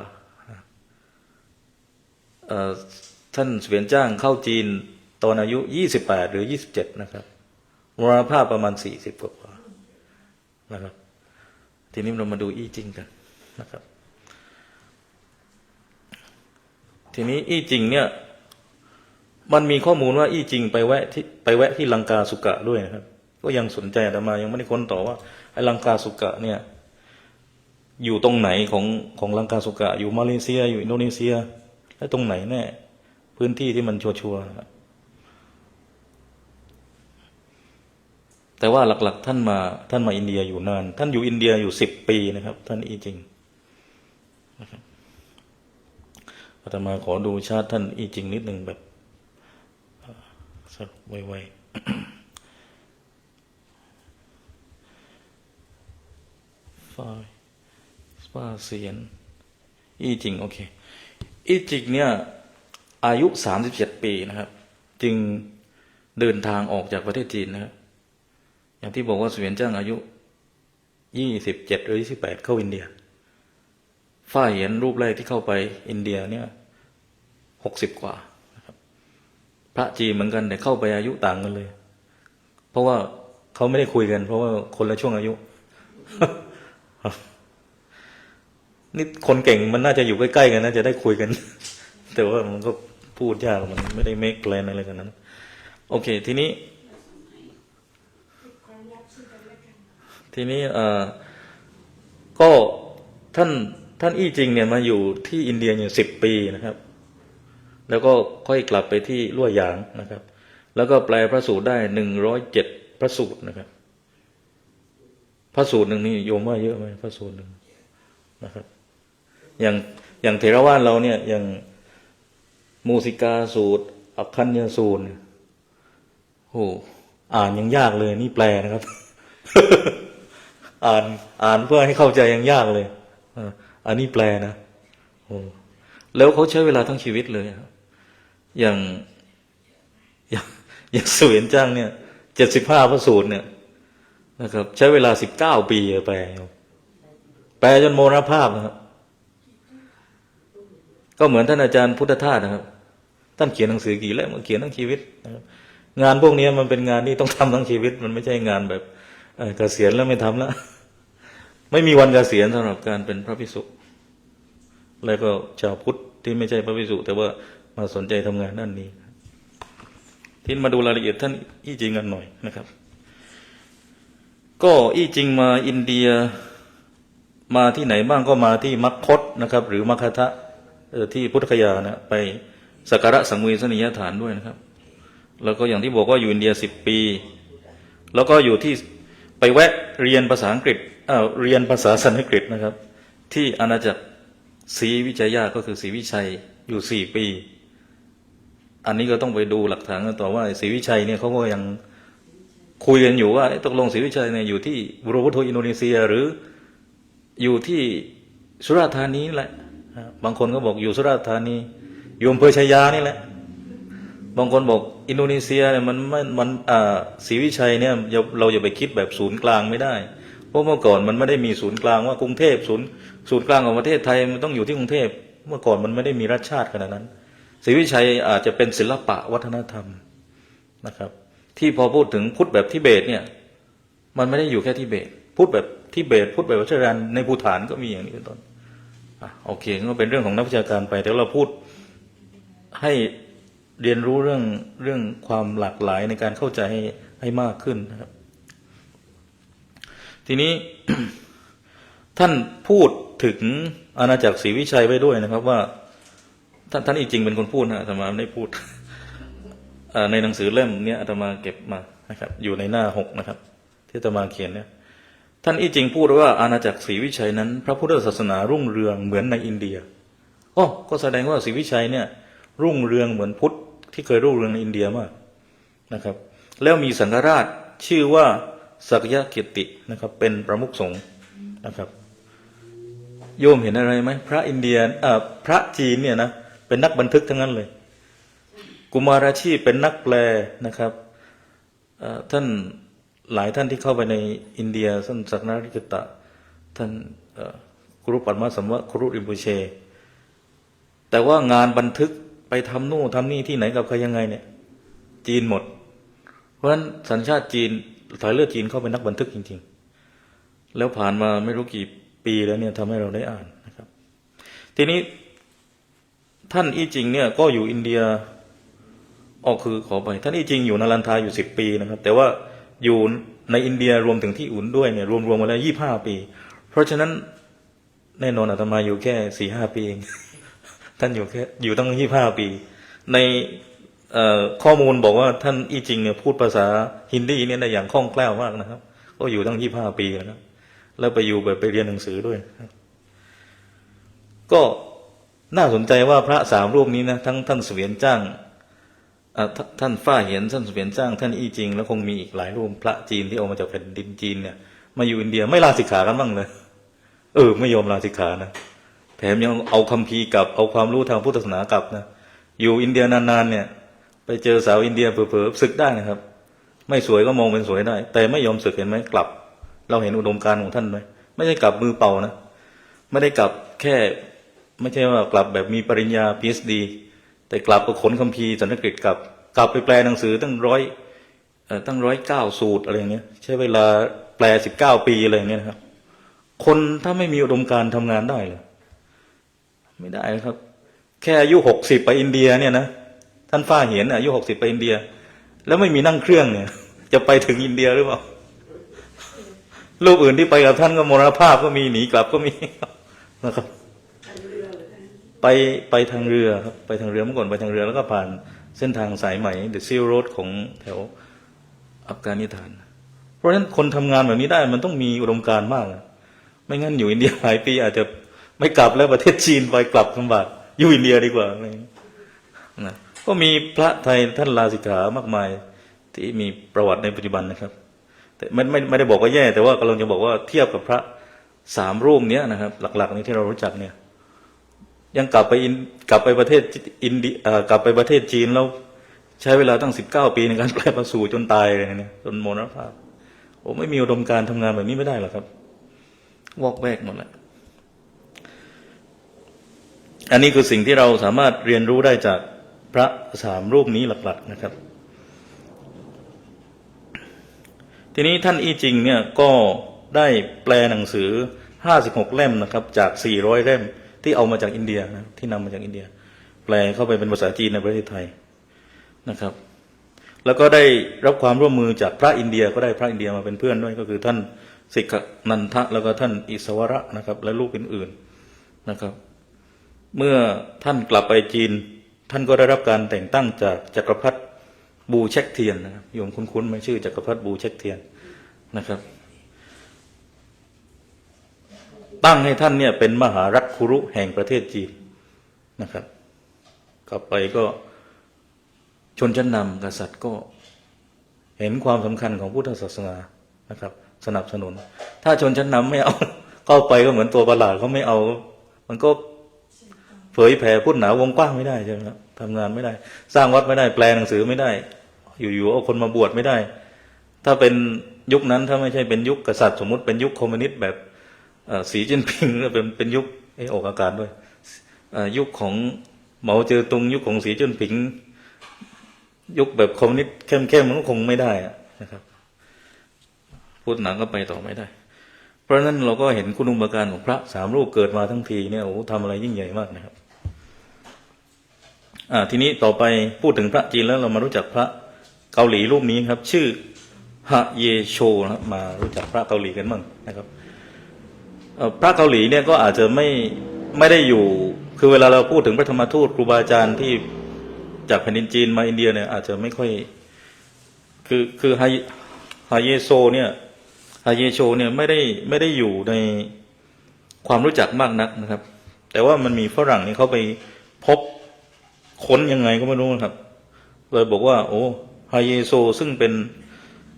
ท่านเสวียนจ้างเข้าจีนตอนอายุ28หรือ27นะครับมรณภาพประมาณ40กว่านะครับทีนี้เรามาดูอี้จิงกันนะครับทีนี้อี้จิงเนี่ยมันมีข้อมูลว่าอี้จิงไปแวะที่ลังกาสุกะด้วยนะครับก็ยังสนใจแต่มายังไม่ได้ค้นต่อว่าไอ้ลังกาสุกะเนี่ยอยู่ตรงไหนของลังกาสุกะอยู่มาเลเซียอยู่อินโดนีเซียและตรงไหนแน่พื้นที่ที่มันชัวร์ๆนะครับแต่ว่าหลักๆท่านมาอินเดียอยู่นานท่านอยู่อินเดียอยู่10 ปีนะครับท่านอี้จิงนะครับอาตมาขอดูชาติท่านอี้จิงนิดหนึ่งแบบสรุปไวๆฟ้าเสียนอี้จิงโอเคอี้จิงเนี่ยอายุ37 ปีนะครับจึงเดินทางออกจากประเทศจีนนะครับอย่างที่บอกว่าเสวียนจ้างอายุ27หรือ28เข้าอินเดียฟ้าเหียนรูปแรกที่เข้าไปอินเดียเนี่ย60กว่านะครับพระจีนเหมือนกันแต่เข้าไปอายุต่างกันเลยเพราะว่าเขาไม่ได้คุยกันเพราะว่าคนละช่วงอายุ นี่คนเก่งมันน่าจะอยู่ใกล้ๆกันน่าจะได้คุยกัน แต่ว่ามันก็พูดยากมันไม่ได้เมคแพลนอะไรกันนั้นโอเคทีนี้ก็ท่านอี้จริงเนี่ยมาอยู่ที่อินเดียอยู่10 ปีนะครับแล้วก็ค่อยกลับไปที่ลั่วหยางนะครับแล้วก็แปลพระสูตรได้107พระสูตรนะครับพระสูตรหนึ่งนี่โยมว่าเยอะไหมพระสูตรหนึ่งนะครับอย่างเถรวาทเราเนี่ยอย่างมูสิกาสูตรอัคคัญญสูตรโอ้อ่านยังยากเลยนี่แปลนะครับ อ่านเพื่อให้เข้าใจยังยากเลยอันนี้แปลนะโอ้แล้วเขาใช้เวลาทั้งชีวิตเลยอย่างเสวียนจ้างเนี่ย75พระสูตรเนี่ยนะครับใช้เวลา19 ปีแปลจนโมรณภาพนะครับก็เหมือนท่านอาจารย์พุทธทาสนะครับท่านเขียนหนังสือกี่เล่มเขียนทั้งชีวิตนะครับงานพวกนี้มันเป็นงานที่ต้องทำทั้งชีวิตมันไม่ใช่งานแบบเกษียณแล้วไม่ทำแล้วไม่มีวันเกษียณสำหรับการเป็นพระภิกษุแล้วก็ชาวพุทธที่ไม่ใช่พระภิกษุแต่ว่ามาสนใจทำงานด้านนี้ที่มาดูรายละเอียดท่านอี้จริงกันหน่อยนะครับก็อี้จริงมาอินเดียมาที่ไหนบ้างก็มาที่มัคคตนะครับหรือมัคคะทะที่พุทธคยานะไปสักการะสังเวชนียฐานด้วยนะครับแล้วก็อย่างที่บอกว่าอยู่อินเดีย10 ปีแล้วก็อยู่ที่ไปแวะเรียนภาษาอังกฤษเรียนภาษาสันสกฤตนะครับที่อาณาจักรศรีวิจัยาก็คือศรีวิชัยอยู่4 ปีอันนี้ก็ต้องไปดูหลักฐานกันต่อว่าศรีวิชัยเนี่ยเขาก็ยังคุยกันอยู่ว่าตกลงศรีวิชัยเนี่ยอยู่ที่บุรพุทโธอินโดนีเซียหรืออยู่ที่สุราษฎร์ธานีแหละบางคนก็บอกอยู่สุราษฎร์ธานีอยู่อำเภอชัยยานี่แหละบางคนบอกอินโดนีเซียเนี่ยมันศรีวิชัยเนี่ยเราอย่าไปคิดแบบศูนย์กลางไม่ได้เพราะเมื่อก่อนมันไม่ได้มีศูนย์กลางว่ากรุงเทพศูนย์กลางของประเทศไทยมันต้องอยู่ที่กรุงเทพเมื่อก่อนมันไม่ได้มีรัฐชาติขนาดนั้นศรีวิชัยอาจจะเป็นศิลปะวัฒนธรรมนะครับที่พอพูดถึงพุทธแบบทิเบตเนี่ยมันไม่ได้อยู่แค่ทิเบตพุทธแบบทิเบตพุทธแบบวัชรานในภูฏานก็มีอย่างนี้เป็นต้นโอเคก็เป็นเรื่องของนักวิชาการไปแต่เราพูดให้เรียนรู้เรื่องความหลากหลายในการเข้าใจให้มากขึ้นนะครับทีนี้ ท่านพูดถึงอาณาจักรศรีวิชัยไว้ด้วยนะครับว่าท่านอีกจริงเป็นคนพูดนะอาตมาไม่ได้พูด ในหนังสือเล่มนี้อาตมาเก็บมานะครับอยู่ในหน้า6นะครับที่อาตมาเขียนเนี่ยท่านอีกจริงพูดว่าอาณาจักรศรีวิชัยนั้นพระพุทธศาสนารุ่งเรืองเหมือนในอินเดียก็แสดงว่าศรีวิชัยเนี่ยรุ่งเรืองเหมือนพุทธที่เคยรุ่งเรืองในอินเดียมากนะครับแล้วมีสังฆราชชื่อว่าสักยะเกียรตินะครับเป็นประมุขสงฆ์นะครับโยมเห็นอะไรไหมพระอินเดียพระจีนเนี่ยนะเป็นนักบันทึกทั้งนั้นเลยกุมาราชีเป็นนักแปลนะครับท่านหลายท่านที่เข้าไปในอินเดียท่านสักนาริกตะท่านครูปัตมสัมวะครูริมบุเชแต่ว่างานบันทึกไปทำนู่นทำนี่ที่ไหนกับใครยังไงเนี่ยจีนหมดเพราะฉะนั้นสัญชาติจีนสายเลือดจีนเข้าเป็นนักบันทึกจริงๆแล้วผ่านมาไม่รู้กี่ปีแล้วเนี่ยทำให้เราได้อ่านนะครับทีนี้ท่านอี้จริงเนี่ยก็อยู่อินเดียคือขอไปท่านอี้จริงอยู่นารันทาอยู่10 ปีนะครับแต่ว่าอยู่ในอินเดียรวมถึงที่อุ่นด้วยเนี่ยรวมมาแล้ว25 ปีเพราะฉะนั้นแน่นอนอาตมาอยู่แค่4-5 ปีเอง ท่านอยู่ตั้ง25 ปีในข้อมูลบอกว่าท่านอี้จริงเนี่ยพูดภาษาฮินดีเนี่ยได้อย่างคล่องแคล่วมากนะครับก็อยู่ตั้ง25 ปีแล้วไปอยู่แบบไปเรียนหนังสือด้วยก็น่าสนใจว่าพระ3 รูปนี้นะทั้งท่านเสวียนจ้างท่านฝ้าเหียนท่านเสวียนจ้างท่านอี้จริงแล้วคงมีอีกหลายรูปพระจีนที่ออกมาจากแผ่นดินจีนเนี่ยมาอยู่อินเดียไม่ลาสิกขากันบ้างเลยไม่ยอมลาสิกขานะแถมยังเอาคัมภีร์กับเอาความรู้ทางพุทธศาสนากลับนะอยู่อินเดียนานๆเนี่ยไปเจอสาวอินเดียเผลอๆศึกได้นะครับไม่สวยก็มองเป็นสวยได้แต่ไม่ยอมศึกเห็นไหมกลับเราเห็นอุดมการณ์ของท่านไหมไม่ใช่กลับมือเปล่านะไม่ได้กลับแค่ไม่ใช่ว่ากลับแบบมีปริญญา PhD แต่กลับก็ขนคัมภีร์สันสกฤตกลับไปแปลหนังสือตั้ง109 สูตรอะไรอย่างเงี้ยใช้เวลาแปล19 ปีอะไรอย่างเงี้ยนะครับคนถ้าไม่มีอุดมการณ์ทำงานได้เลย ไม่ได้ครับ แค่อายุ60ไปอินเดียเนี่ยนะท่านฟ้าเหียนอายุ60ไปอินเดีย แล้วไม่มีนั่งเครื่องเนี่ย จะไปถึงอินเดียหรือเปล่ารูปอื่นที่ไปกับท่านก็มรณภาพก็มีหนีกลับก็มีนะครับไปทางเรือครับไปทางเรือเมื่อก่อนไปทางเรือแล้วก็ผ่านเส้นทางสายไหมเดอะซิลโรดของแถวอัฟกานิสถานเพราะฉะนั้นคนทำงานแบบนี้ได้มันต้องมีอุดมการณ์มากไม่งั้นอยู่อินเดียหลายปีอาจจะไม่กลับแล้วประเทศจีนไปกลับลำบากอยู่อินเดียดีกว่าอะไรนะก็มีพระไทยท่านลาสิกขามากมายที่มีประวัติในปัจจุบันนะครับแต่ไม่ได้บอกว่าแย่แต่ว่ากำลังจะบอกว่าเทียบกับพระ3 รูปเนี้ยนะครับหลักๆนี้ที่เรารู้จักเนี่ยยังกลับไปประเทศอินเดียกลับไปประเทศจีนแล้วใช้เวลาตั้ง19 ปีในการแปลประสูติจนตายเลยเนี่ยจนมรณภาพโอ้ไม่มีอุดมการณ์ทำงานแบบนี้ไม่ได้หรอกครับวอกแวกหมดแหละอันนี้คือสิ่งที่เราสามารถเรียนรู้ได้จากพระ3 รูปนี้หลักๆนะครับทีนี้ท่านอี้จิงเนี่ยก็ได้แปลหนังสือ56 เล่มนะครับจาก400 เล่มที่เอามาจากอินเดียนะที่นำมาจากอินเดียแปลเข้าไปเป็นภาษาจีนในประเทศไทยนะครับแล้วก็ได้รับความร่วมมือจากพระอินเดียก็ได้พระอินเดียมาเป็นเพื่อนด้วยก็คือท่านสิกนันทะแล้วก็ท่านอิสวระนะครับและลูกอื่นๆนะครับเมื่อท่านกลับไปจีนท่านก็ได้รับการแต่งตั้งจากจักรพรรดิบูเช็กเทียนนะครับโยมคุ้นๆไหมชื่อจักรพรรดิบูเช็กเทียนนะครับตั้งให้ท่านเนี่ยเป็นมหารัฐคุรุแห่งประเทศจีนนะครับกลับไปก็ชนชั้นนำกษัตริย์ก็เห็นความสำคัญของพุทธศาสนานะครับสนับสนุนถ้าชนชั้นนำไม่เอาเข้าไปก็เหมือนตัวประหลาดเขาไม่เอามันก็เผยแผ่พุทธหนาวงกว้างไม่ได้ใช่ไหมครับทำงานไม่ได้สร้างวัดไม่ได้แปลหนังสือไม่ได้อยู่ๆเอาคนมาบวชไม่ได้ถ้าเป็นยุคนั้นถ้าไม่ใช่เป็นยุคกษัตริย์สมมุติเป็นยุคคอมมิวนิสต์แบบสีจิ้นผิงเป็นยุคออกอากาศด้วยยุคของเหมาเจ๋อตุงยุคของสีจิ้นผิงยุคแบบคอมมิวนิสต์เข้มๆมันก็คงไม่ได้นะครับพุทธหนังก็ไปต่อไม่ได้เพราะฉะนั้นเราก็เห็นคุณอุปการของพระ3 รูปเกิดมาทั้งทีเนี่ยโอ้ทำอะไรยิ่งใหญ่มากนะครับทีนี้ต่อไปพูดถึงพระจีนแล้วเรามารู้จักพระเกาหลีรูปนี้ครับชื่อฮะเยโชนะครับมารู้จักพระเกาหลีกันบ้างนะครับพระเกาหลีเนี่ยก็อาจจะไม่ได้อยู่คือเวลาเราพูดถึงพระธรรมทูตครูบาอาจารย์ที่จากแผ่นดินจีนมาอินเดียเนี่ยอาจจะไม่ค่อยคือฮะเยโชเนี่ยฮะเยโชเนี่ยไม่ได้อยู่ในความรู้จักมากนักนะครับแต่ว่ามันมีฝรั่งนี่เขาไปพบค้นยังไงก็ไม่รู้นะครับเลยบอกว่าโอ้ฮะเยโชซึ่งเป็น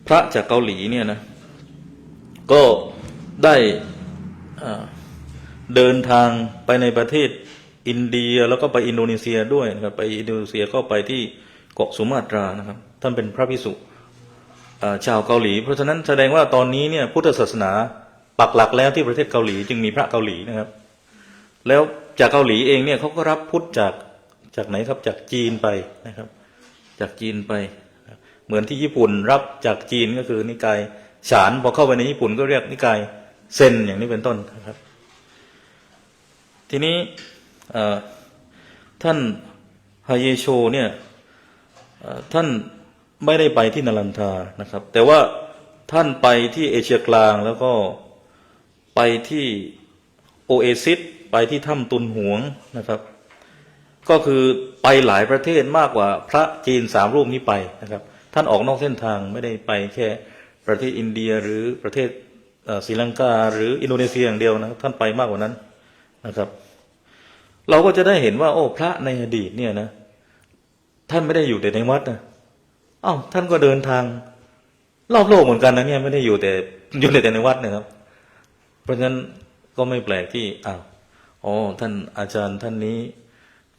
พระจากเกาหลีเนี่ยนะก็ได้เดินทางไปในประเทศอินเดียแล้วก็ไปอินโดนีเซียด้วยนะครับไปอินโดนีเซียก็ไปที่เกาะสุมาตรานะครับท่านเป็นพระภิกษุชาวเกาหลีเพราะฉะนั้นแสดงว่าตอนนี้เนี่ยพุทธศาสนาปักหลักแล้วที่ประเทศเกาหลีจึงมีพระเกาหลีนะครับแล้วจากเกาหลีเองเนี่ยเขาก็รับพุทธจากไหนครับจากจีนไปนะครับจากจีนไปเหมือนที่ญี่ปุ่นรับจากจีนก็คือนิกายฉานพอเข้าไปในญี่ปุ่นก็เรียกนิกายเซนอย่างนี้เป็นต้นนะครับทีนี้ท่านฮะเยโชเนี่ยท่านไม่ได้ไปที่นาลันทานะครับแต่ว่าท่านไปที่เอเชียกลางแล้วก็ไปที่โอเอซิสไปที่ถ้ำตุนหวงนะครับก็คือไปหลายประเทศมากกว่าพระจีน3 รูปนี้ไปนะครับท่านออกนอกเส้นทางไม่ได้ไปแค่ประเทศอินเดียหรือประเทศศรีลังกาหรืออินโดนีเซียอย่างเดียวนะครับท่านไปมากกว่านั้นนะครับเราก็จะได้เห็นว่าโอ้พระในอดีตเนี่ยนะท่านไม่ได้อยู่แต่ในวัดนะท่านก็เดินทางรอบโลกเหมือนกันนะเนี่ยไม่ได้อยู่แต่ในวัดนะครับเพราะฉะนั้นก็ไม่แปลกที่ท่านอาจารย์ท่านนี้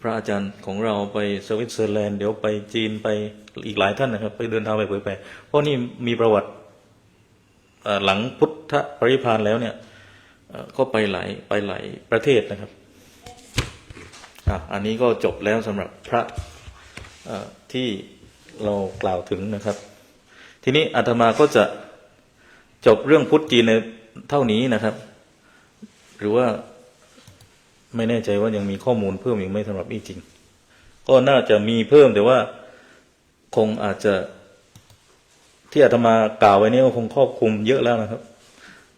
พระอาจารย์ของเราไปสวิตเซอร์แลนด์เดี๋ยวไปจีนไปอีกหลายท่านนะครับไปเดินทางไปเผยแผ่เพราะนี่มีประวัติหลังพุทธปรินิพพานแล้วเนี่ยก็ไปหลายประเทศนะครับอันนี้ก็จบแล้วสำหรับพระที่เรากล่าวถึงนะครับทีนี้อาตมาก็จะจบเรื่องพุทธจีนในเท่านี้นะครับหรือว่า ไม่แน่ใจว่ายังมีข้อมูลเพิ่มอีกไหมสำหรับอีจริงก็น่าจะมีเพิ่มแต่ว่าคงอาจจะที่อาตมากล่าวไว้นี้ก็คงครอบคลุมเยอะแล้วนะครับ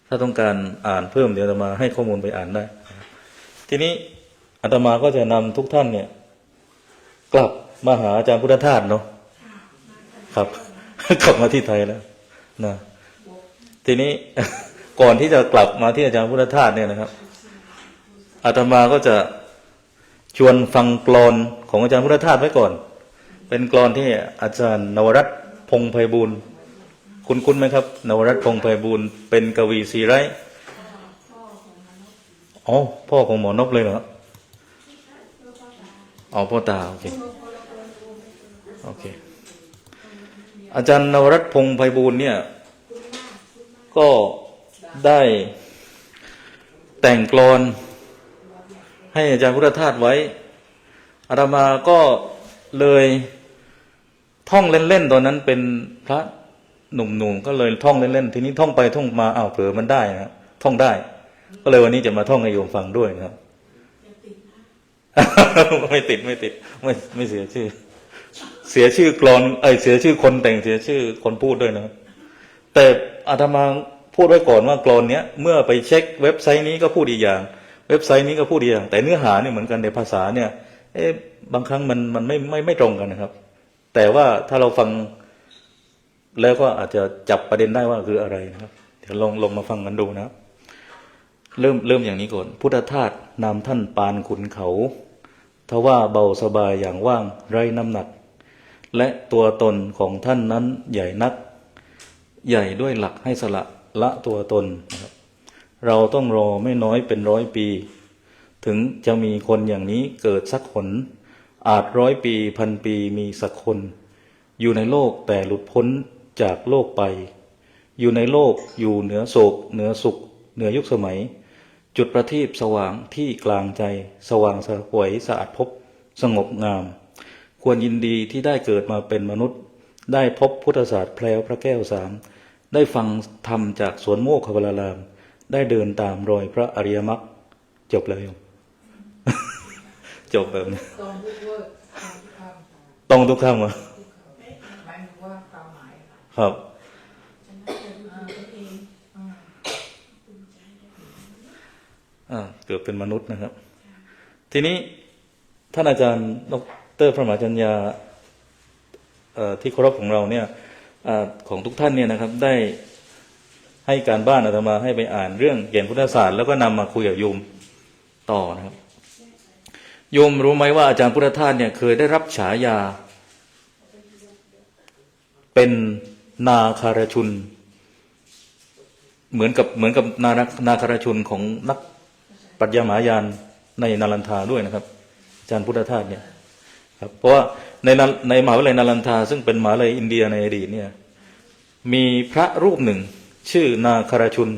ถ้าต้องการอ่านเพิ่มเดี๋ยวอาตมาให้ข้อมูลไปอ่านได้ทีนี้อาตมาก็จะนำทุกท่านเนี่ยกลับมาหาอาจารย์พุทธทาสเนาะครับ กลับมาที่ไทยแล้วนะทีนี้ ก่อนที่จะกลับมาที่อาจารย์พุทธทาสเนี่ยนะครับอาตมาก็จะชวนฟังกลอนของอาจารย์พุทธทาสไว้ก่อนเป็นกลอนที่อาจารย์นวรัตน์พงษ์ไพบูลย์คุ้นไหมครับนวรัตน์พงษ์ไพบูลย์เป็นกวีสีไร้อ๋อพ่อของหมอนพเลยเหรออ๋อพ่อตาโอเคโอเคอาจารย์นวรัตน์พงษ์ไพบูลย์เนี่ยก็ได้แต่งกลอนให้อาจารย์พุทธทาสไว้อาตมาก็เลยท่องเล่นๆตอนนั้นเป็นพระหนุ่มๆก็เลยท่องเล่นๆทีนี้ท่องไปท่องมาอ้าวเผลอมันได้นะท่องได้ก็เลยวันนี้จะมาท่องให้โยมฟังด้วยนะครับ ไม่ติดไม่เสียชื่อกลอนเสียชื่อคนแต่งเสียชื่อคนพูดด้วยนะครับแต่อาตมาพูดไว้ก่อนว่ากลอนเนี้ยเมื่อไปเช็คเว็บไซต์นี้ก็พูดอีกอย่างเว็บไซต์นี้ก็พูดอีกอย่างแต่เนื้อหาเนี่ยเหมือนกันในภาษาเนี่ยบางครั้งมันไม่ตรงกันนะครับแต่ว่าถ้าเราฟังแล้วก็อาจจะจับประเด็นได้ว่าคืออะไรนะครับเดี๋ยวลองมาฟังกันดูนะครับเริ่มอย่างนี้ก่อนพุทธทาสนามท่านปานขุนเขาทว่าเบาสบายอย่างว่างไร้น้ำหนักและตัวตนของท่านนั้นใหญ่นักใหญ่ด้วยหลักให้สละตัวตนนะครับเราต้องรอไม่น้อยเป็น100 ปีถึงจะมีคนอย่างนี้เกิดสักคนอาจ100 ปี1,000 ปีมีสักคนอยู่ในโลกแต่หลุดพ้นจากโลกไปอยู่ในโลกอยู่เหนือโศกเหนือสุขเหนือยุคสมัยจุดประทีปสว่างที่กลางใจสว่างสวยสะอาดพบสงบงามควรยินดีที่ได้เกิดมาเป็นมนุษย์ได้พบพุทธศาสตร์แพรวพระแก้วสามได้ฟังธรรมจากสวนโมกขวลารามได้เดินตามรอยพระอริยมรรคจบแล้ว จบแบบนี้ต้องทุกคำอ่ะครับเกิดเป็นมนุษย์นะครับทีนี้ท่านอาจารย์ดร.พระมหาจัญญาที่เคารพของเราเนี่ยของทุกท่านเนี่ยนะครับได้ให้การบ้านอาตมาให้ไปอ่านเรื่องเกี่ยวกับพุทธศาสตร์แล้วก็นำมาคุยกับโยมต่อนะครับโยมรู้ไหมว่าอาจารย์พุทธทาสเนี่ยเคยได้รับฉายาเป็นนาคารชุนเหมือนกับนาคารชุนของนักปรัชญามหายานในนาลันทาด้วยนะครับอาจารย์พุทธทาสเนี่ยครับเพราะว่าในมหาวิทยาลัยนาลันทาซึ่งเป็นมหาวิทยาลัยอินเดียในอดีตเนี่ยมีพระรูปหนึ่งชื่อนาคารชุน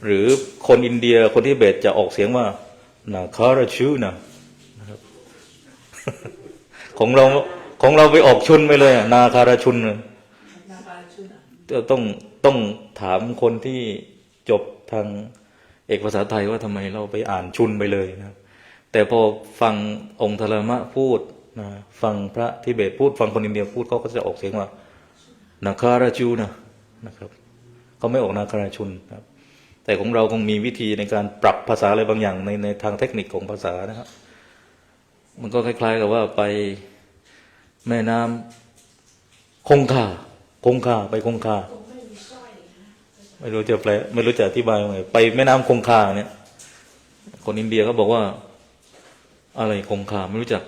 หรือคนอินเดียคนทิเบตจะออกเสียงว่านาคารชูนะครับ ของเราไปออกชุนไปเลยนาคารชุนต้องถามคนที่จบทางเอกภาษาไทยว่าทำไมเราไปอ่านชุนไปเลยนะครับแต่พอฟังองค์ธรรมะพูดนะฟังพระทิเบตพูดฟังคนอินเดียพูดเขาก็จะออกเสียงว่านาคาราจูนะครับเขาไม่ออกนาคาราชุนครับแต่ของเราคงมีวิธีในการปรับภาษาอะไรบางอย่างในทางเทคนิคของภาษานะครับมันก็คล้ายๆกับว่าไปแม่น้ำคงคาไปคงคาไม่รู้จะแปลไม่รู้จะอธิบายยังไงไปแม่น้ำคงคาเนี่ยคนอินเดียเขาบอกว่าอะไรคงคาไม่รู้จัก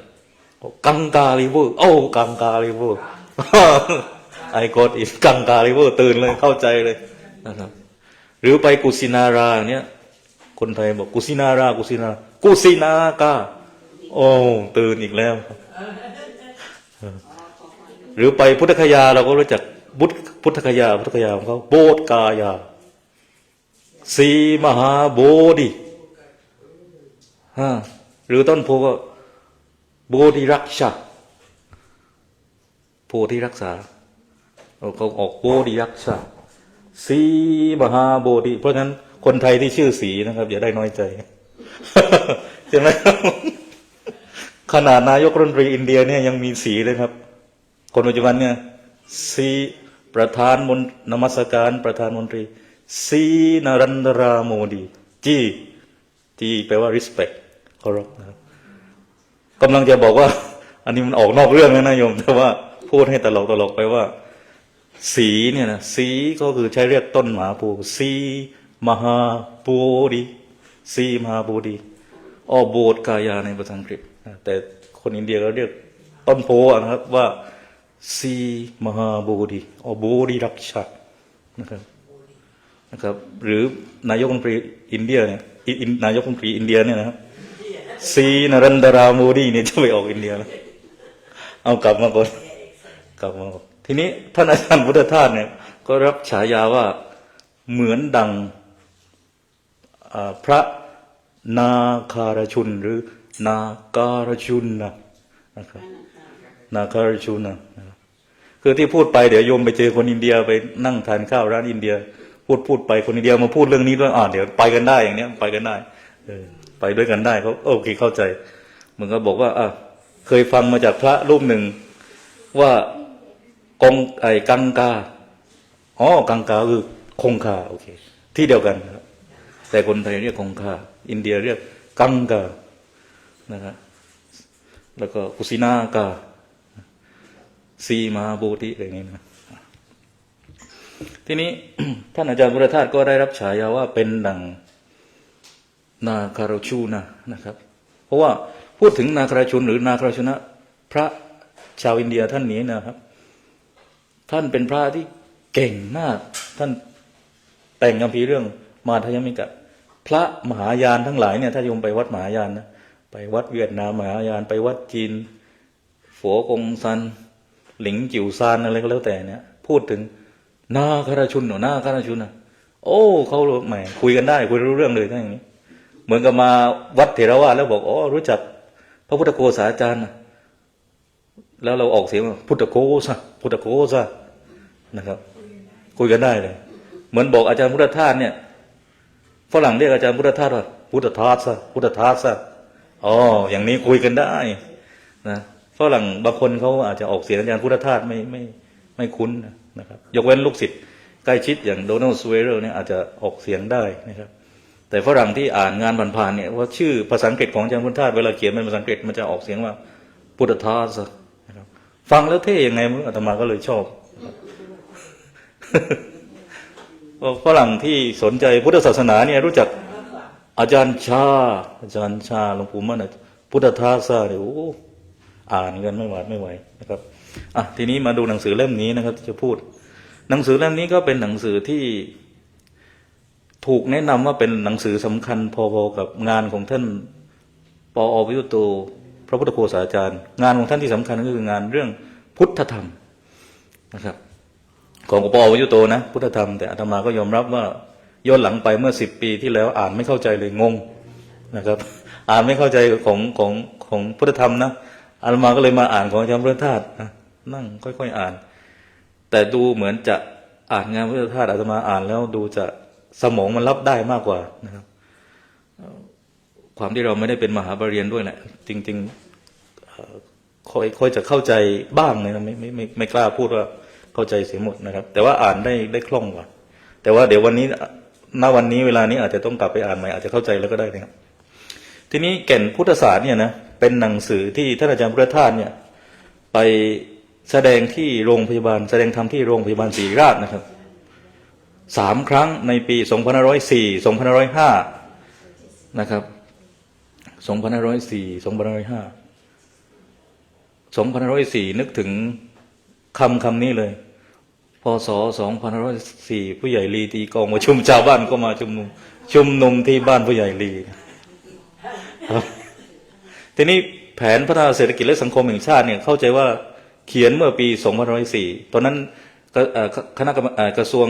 กังกาลิเวอร์กังกาลิเวอร์ไอกดอีกกังกาลิเวอร์ตื่นเลยเข้าใจเลยนะครับหรือไปกุสินาราเนี่ยคนไทยบอกกุสินากาตื่นอีกแล้วหรือไปพุทธคยาเราก็รู้จักพุทธคยาของเขาโบสถ์กายาสีมหาโบธิหรือต้นโพก็โบธิรักษาโพธิรักษาเขาออกโบธิรักษาสีมหาโบธิเพราะฉะนั้นคนไทยที่ชื่อสีนะครับอย่าได้น้อยใจ ใช่ไหม ขนาดนายกรัฐมนตรีอินเดียเนี่ยยังมีสีเลยครับคนปัจจุบันเนี่ยสีประธานมนนมัสการประธานมนตรีสีนรันดราโมดีจีแปลว่า respect เคารพนะครับกำลังจะบอกว่าอันนี้มันออกนอกเรื่องแล้วนะโยมแต่ว่าพูดให้ตลกไปว่าสีเนี่ยนะสีก็คือใช้เรียกต้นมหาโพธิ์สีมหาโพธิสีมหาโพธิโบสถ์กายาในภาษาอังกฤษแต่คนอินเดียก็เรียกต้นโพนะครับว่าสีมหาโพธิโบธิรักษานะครับหรือนายกรัฐมนตรีอินเดียเนี่ยนายกรัฐมนตรีอินเดียเนี่ยนะครับสีนรันดราโมดีเนี่ยจะไปออกอินเดียแล้วเอากลับมาก่อนทีนี้ท่านอาจารย์พุทธทาสเนี่ยก็รับฉายาว่าเหมือนดังพระนาคารชุนหรือนาการชุนนะครับนาการชุนนะครับคือที่พูดไปเดี๋ยวโยมไปเจอคนอินเดียไปนั่งทานข้าวร้านอินเดียพูดไปคนอินเดียมาพูดเรื่องนี้ด้วยเดี๋ยวไปกันได้อย่างเนี้ยไปกันได้ไปด้วยกันได้เขาโอเคเข้าใจเหมือนกับบอกว่าเคยฟังมาจากพระรูปหนึ่งว่ากงกังกากังกาคือคงคาโอเคที่เดียวกันครับแต่คนไทยเรียกคงคาอินเดียเรียกกังกานะครับแล้วก็กุสินากาสีมหาโพธิอะไรอย่างนี้นะทีนี้ ท่านอาจารย์พุทธทาสก็ได้รับฉายาว่าเป็นดังนาคารชูนะครับเพราะว่าพูดถึงนาคารชุนหรือนาคารชุนะพระชาวอินเดียท่านนี้นะครับท่านเป็นพระที่เก่งมากท่านแต่งคัมภีร์เรื่องมาทยมิกะพระมหายานทั้งหลายเนี่ยถ้าโยมไปวัดมหายานนะไปวัดเวียดนามมหายานไปวัดจีนฝัวกงซันหลิงจิ๋วซานอะไรก็แล้วแต่เนี่ยพูดถึงนาคารชุนนาคารชุนโอ้เขาแหมคุยกันได้คุยรู้เรื่องเลยถ้าอย่างนี้เหมือนกับมาวัดเถรวาทแล้วบอกรู้จักพระพุทธโฆษาจารย์แล้วเราออกเสียงว่าพุทธโฆษะนะครับคุยกันได้เลยเหมือนบอกอาจารย์พุทธทาสเนี่ยฝรั่งเรียกอาจารย์พุทธทาสว่าพุทธทาสอย่างนี้คุยกันได้นะฝรั่งบางคนเขาอาจจะออกเสียงอาจารย์พุทธทาสไม่คุ้นนะครับยกเว้นลูกศิษย์ใกล้ชิดอย่างโดนัลด์สเวเรอร์เนี่ยอาจจะออกเสียงได้นะครับแต่ฝรั่งที่อ่านงานผ่านๆเนี่ยว่าชื่อภาษาอังกฤษของอาจารย์พุทธทาสเวลาเขียนเป็นภาษาอังกฤษมันจะออกเสียงว่าพุทธทาสนะครับฟังแล้วเท่ยังไงอาตมาก็เลยชอบฝรั่งที่สนใจพุทธศาสนาเนี่ยรู้จักอาจารย์ชาหลวงปู่มั่นพุทธทาสเนี่ยอ่านกันไม่ไหวนะครับทีนี้มาดูหนังสือเล่มนี้นะครับที่จะพูดหนังสือเล่มนี้ก็เป็นหนังสือที่ถูกแนะนำว่าเป็นหนังสือสำคัญพอๆกับงานของท่านปอ.วิยุตโตพระพุทธโฆษาจารย์งานของท่านที่สำคัญก็คืองานเรื่องพุทธธรรมนะครับของปอ.วิยุตโตนะพุทธธรรมแต่อาตมาก็ยอมรับว่าย้อนหลังไปเมื่อ10 ปีที่แล้วอ่านไม่เข้าใจเลยงงนะครับอ่านไม่เข้าใจของพุทธธรรมนะอาตมาก็เลยมาอ่านของอาจารย์พุทธทาสนั่งค่อยๆอ่านแต่ดูเหมือนจะอ่านงานพุทธทาสอาตมาอ่านแล้วดูจะสมองมันรับได้มากกว่านะครับความที่เราไม่ได้เป็นมหาปรริญญาด้วยแหละจริงๆค่อยจะเข้าใจบ้างนะไม่กล้าพูดว่าเข้าใจเสียหมดนะครับแต่ว่าอ่านได้คล่องกว่าแต่ว่าเดี๋ยววันนี้เวลานี้อาจจะต้องกลับไปอ่านใหม่อาจจะเข้าใจแล้วก็ได้นะครับทีนี้แก่นพุทธศาสตร์เนี่ยนะเป็นหนังสือที่ท่านอาจารย์พุทธทาสเนี่ยไปแสดงที่โรงพยาบาลแสดงธรรมที่โรงพยาบาลศรีราชนะครับ3 ครั้งในปี2504 2505นะครับ2504 2504นึกถึงคำนี้เลยพ.ศ. 2504ผู้ใหญ่ลีตีกองประชุมชาวบ้านก็มาชุมนุมที่บ้านผู้ใหญ่ลีทีนี้แผนพัฒนาเศรษฐกิจและสังคมแห่งชาติเนี่ยเข้าใจว่าเขียนเมื่อปี2504ตอนนั้นคณะกระทรวง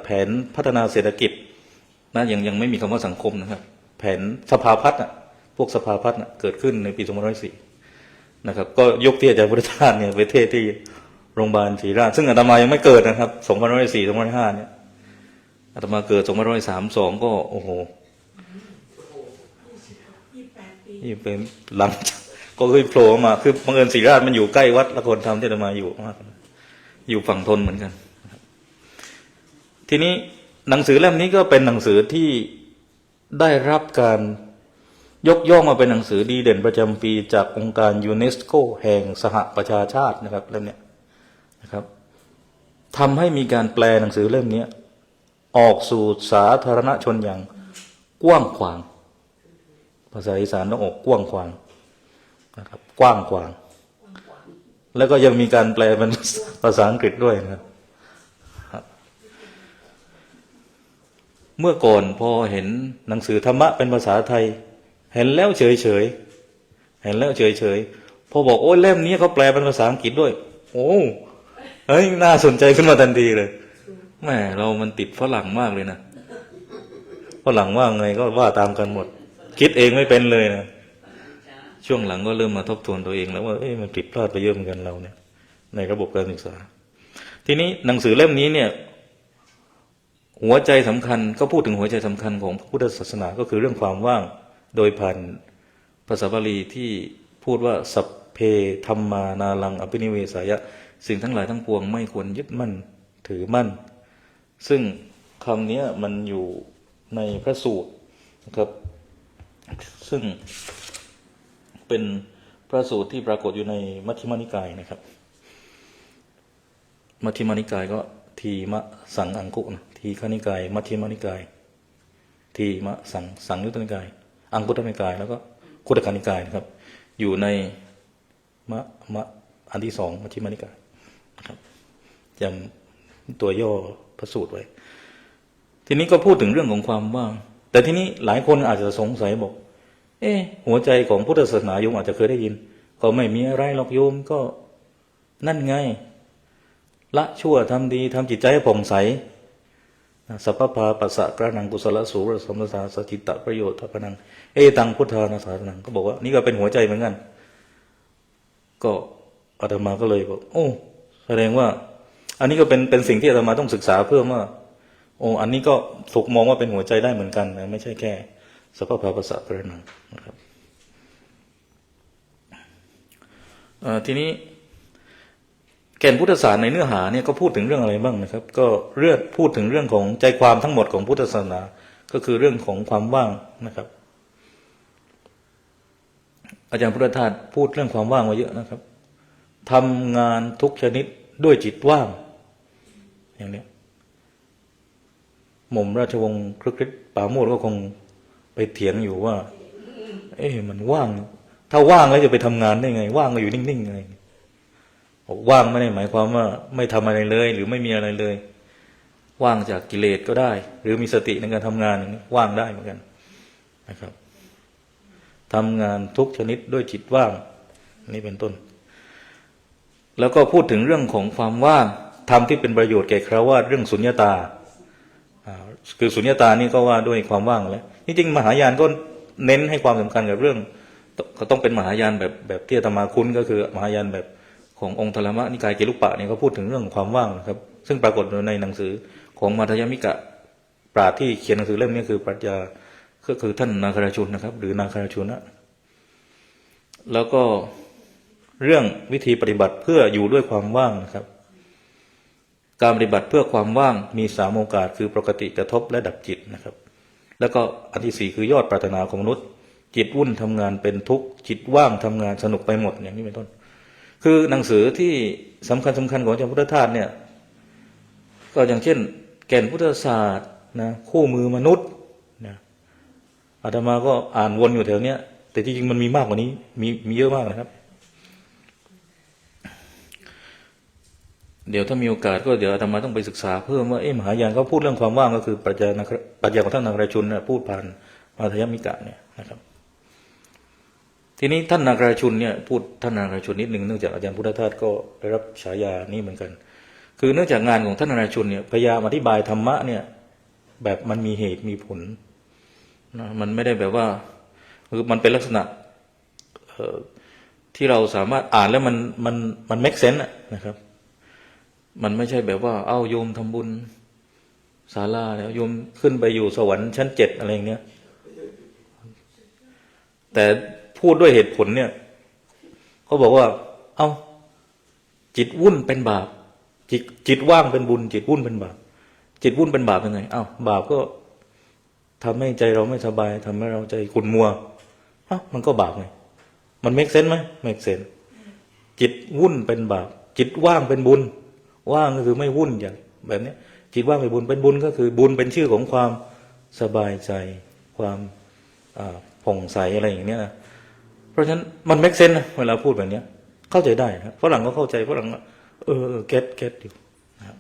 แผนพัฒนาเศรษฐกิจนะยังไม่มีคำว่าสังคมนะครับแผนสภาพัฒน์พวกสภาพัฒน์เกิดขึ้นในปี2504นะครับก็ยกที่อาจารย์พุทธทาสเนี่ยไปเทศที่โรงพยาบาลศรีราชซึ่งอาตมายังไม่เกิดนะครับ2504 2505เนี่ยอาตมาเกิด2532ก็โอ้โห นี่เป็นหลังก็เลยโผล่มาคือบังเอิญศรีราชมันอยู่ใกล้วัดละคนธรรมที่อาตมาอยู่มากอยู่ฝั่งทนเหมือนกันทีนี้หนังสือเล่มนี้ก็เป็นหนังสือที่ได้รับการยกย่องมาเป็นหนังสือดีเด่นประจำปีจากองค์การยูเนสโกแห่งสหประชาชาตินะครับเล่มนี้นะครับทำให้มีการแปลหนังสือเล่มนี้ออกสู่สาธารณชนอย่างกว้างขวางภาษาอีสานต้องออกกว้างขวางนะครับกว้างขวางแล้วก็ยังมีการแปลเป็นภาษาอังกฤษด้วยนะครับเมื่อก่อนพอเห็นหนังสือธรรมะเป็นภาษาไทยเห็นแล้วเฉยๆเห็นแล้วเฉยๆพอบอกโอ้ยเล่มนี้เขาแปลเป็นภาษาอังกฤษด้วยโอ้เฮ้ยน่าสนใจขึ้นมาทันทีเลยแม่เรามันติดฝรั่งมากเลยนะฝรั่งว่าไงก็ว่าตามกันหมดคิดเองไม่เป็นเลยนะช่วงหลังก็เริ่มมาทบทวนตัวเองแล้วว่าเอ๊ะมันผิดพลาดไปเยอะเหมือนกันเราเนี่ยในระบบการศึกษาทีนี้หนังสือเล่มนี้เนี่ยหัวใจสำคัญก็พูดถึงหัวใจสำคัญของพุทธศาสนาก็คือเรื่องความว่างโดยผ่านภาษาบาลีที่พูดว่าสัพเพธัมมานาลังอภินิเวสายะสิ่งทั้งหลายทั้งปวงไม่ควรยึดมั่นถือมั่นซึ่งคำนี้มันอยู่ในพระสูตรนะครับซึ่งเป็นพระสูตรที่ปรากฏอยู่ในมัชฌิมานิกายนะครับมัชฌิมานิกายก็ทีมะสังอังคุนะทีฆนิกายมัชฌิมานิกายทีมะสังยุตตนิกายอังคุตตนิกายแล้วก็คุตตกนิกายนะครับอยู่ในมะอันที่สองมัชฌิมานิกายนะครับจำตัวย่อพระสูตรไว้ทีนี้ก็พูดถึงเรื่องของความว่างแต่ทีนี้หลายคนอาจจะสงสัยบอกหัวใจของพุทธศาสนาโยมอาจจะเคยได้ยินก็ไม่มีอะไรหรอกโยมก็นั่นไงละชั่วทำดีทำจิตใจให้ผ่องใสสัพพะปัสสะกระนังกุศลสูรสมสาสจิตตประโยชน์ทัพนังตังพุทธานาสานังก็บอกว่านี่ก็เป็นหัวใจเหมือนกันก็อาตมาก็เลยบอกโอ้แสดงว่าอันนี้ก็เป็นสิ่งที่อาตมาต้องศึกษาเพิ่มว่าโอ้อันนี้ก็ถูกมองว่าเป็นหัวใจได้เหมือนกันนะไม่ใช่แค่สัพพะปัสสะกระนังนะครับทีนี้แก่นพุทธศาสนาในเนื้อหาเนี่ยก็พูดถึงเรื่องอะไรบ้างนะครับก็พูดถึงเรื่องของใจความทั้งหมดของพุทธศาสนาก็คือเรื่องของความว่างนะครับอาจารย์พุทธทาสพูดเรื่องความว่างมาเยอะนะครับทำงานทุกชนิดด้วยจิตว่างอย่างนี้หม่อมราชวงศ์ครึกฤทธิ์ปราโมทย์ก็คงไปเถียงอยู่ว่ามันว่างถ้าว่างแล้วจะไปทำงานได้ไงว่างก็อยู่นิ่งๆอะไรว่างไม่ได้หมายความว่าไม่ทำอะไรเลยหรือไม่มีอะไรเลยว่างจากกิเลสก็ได้หรือมีสติในการทำงานอย่างนี้ว่างได้เหมือนกันนะครับทำงานทุกชนิดด้วยจิตว่างนี่เป็นต้นแล้วก็พูดถึงเรื่องของความว่างทำที่เป็นประโยชน์แก่คฤหัสถ์เรื่องสุญญตาคือสุญญตานี่ก็ว่าด้วยความว่างแล้วจริงๆมหายานก็เน้นให้ความสำคัญกับเรื่องก็ต้องเป็นมหายานแบบที่อาตมาคุ้นก็คือมหายานแบบขององค์ธรรมนิกายเกลุปะเนี่ยเขาพูดถึงเรื่องความว่างนะครับซึ่งปรากฏในหนังสือของมัทยมิกะปราชญ์ที่เขียนหนังสือเล่มนี้คือปรัชญาก็คือท่านนาคราชุนนะครับหรือนาคราชุนนะแล้วก็เรื่องวิธีปฏิบัติเพื่ออยู่ด้วยความว่างนะครับการปฏิบัติเพื่อความว่างมี3โอกาสคือปกติกระทบและดับจิตนะครับแล้วก็อันที่4คือยอดปรารถนาของมนุษย์จิตวุ่นทำงานเป็นทุกข์จิตว่างทำงานสนุกไปหมดอย่างนี้เป็นต้นคือหนังสือที่สำคัญของอาจารย์พุทธทาสเนี่ยก็อย่างเช่นแก่นพุทธศาสตร์นะคู่มือมนุษย์นะอาตมาก็อ่านวนอยู่แถวเนี้ยแต่จริงๆมันมีมากกว่านี้มีเยอะมากนะครับเดี๋ยวถ้ามีโอกาสก็เดี๋ยวอาตมาต้องไปศึกษาเพิ่มว่ามหายานเขาพูดเรื่องความว่างก็คือปรัชญาของท่านนาคราชุนนะพูดผ่านมัทยมิกะเนี่ยนะครับทีนี้ท่านนาคราชุนเนี่ยพูดท่านนาคราชุนนิดนึงเนื่องจากอาจารย์พุทธทาสก็ได้รับฉายานี้เหมือนกันคือเนื่องจากงานของท่านนาคราชุนเนี่ยพยายามอธิบายธรรมะเนี่ยแบบมันมีเหตุมีผลนะมันไม่ได้แบบว่าคือมันเป็นลักษณะที่เราสามารถอ่านแล้วมัน make sense นะครับมันไม่ใช่แบบว่าโยมทำบุญศาลาแล้วโยมขึ้นไปอยู่สวรรค์ชั้น7อะไรอย่างเงี้ยแต่ พูดด้วยเหตุผลเนี่ยเขาบอกว่าเอาจิตวุ่นเป็นบาปจิตว่างเป็นบุญจิตวุ่นเป็นบาปจิตวุ่นเป็นบาปยังไงบาปก็ทำให้ใจเราไม่สบายทำให้เราใจขุ่นมัวมันก็บาปไงมันเมคเซนส์ไหมเมคเซนส์จิตวุ่นเป็นบาปจิตว่างเป็นบุญว่างก็คือไม่วุ่นอย่างแบบนี้จิตว่างเป็นบุญก็คือบุญเป็นชื่อของความสบายใจความผ่องใสอะไรอย่างเนี้ยนะเพราะฉะนั้นมันเมคเซนส์นะเวลาพูดแบบนี้เข้าใจได้ครับฝรั่งก็เข้าใจฝรั่งเก็ตอยู่นะครับ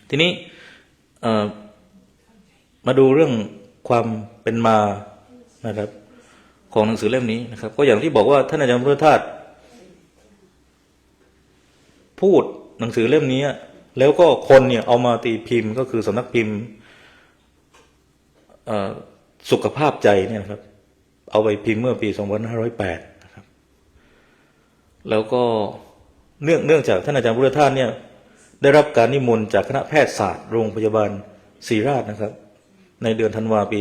ทีนี้มาดูเรื่องความเป็นมานะครับของหนังสือเล่มนี้นะครับก็อย่างที่บอกว่าท่านอาจารย์พุทธทาสพูดหนังสือเล่มนี้แล้วก็คนเนี่ยเอามาตีพิมพ์ก็คือสำนักพิมพ์สุขภาพใจเนี่ยนะครับเอาไปพิมพ์เมื่อปี2508นะครับแล้วก็เนื่องจากท่านอาจารย์พุทธทาสเนี่ยได้รับการนิมนต์จากคณะแพทยศาสตร์โรงพยาบาลศรีราชนะครับในเดือนธันวาปี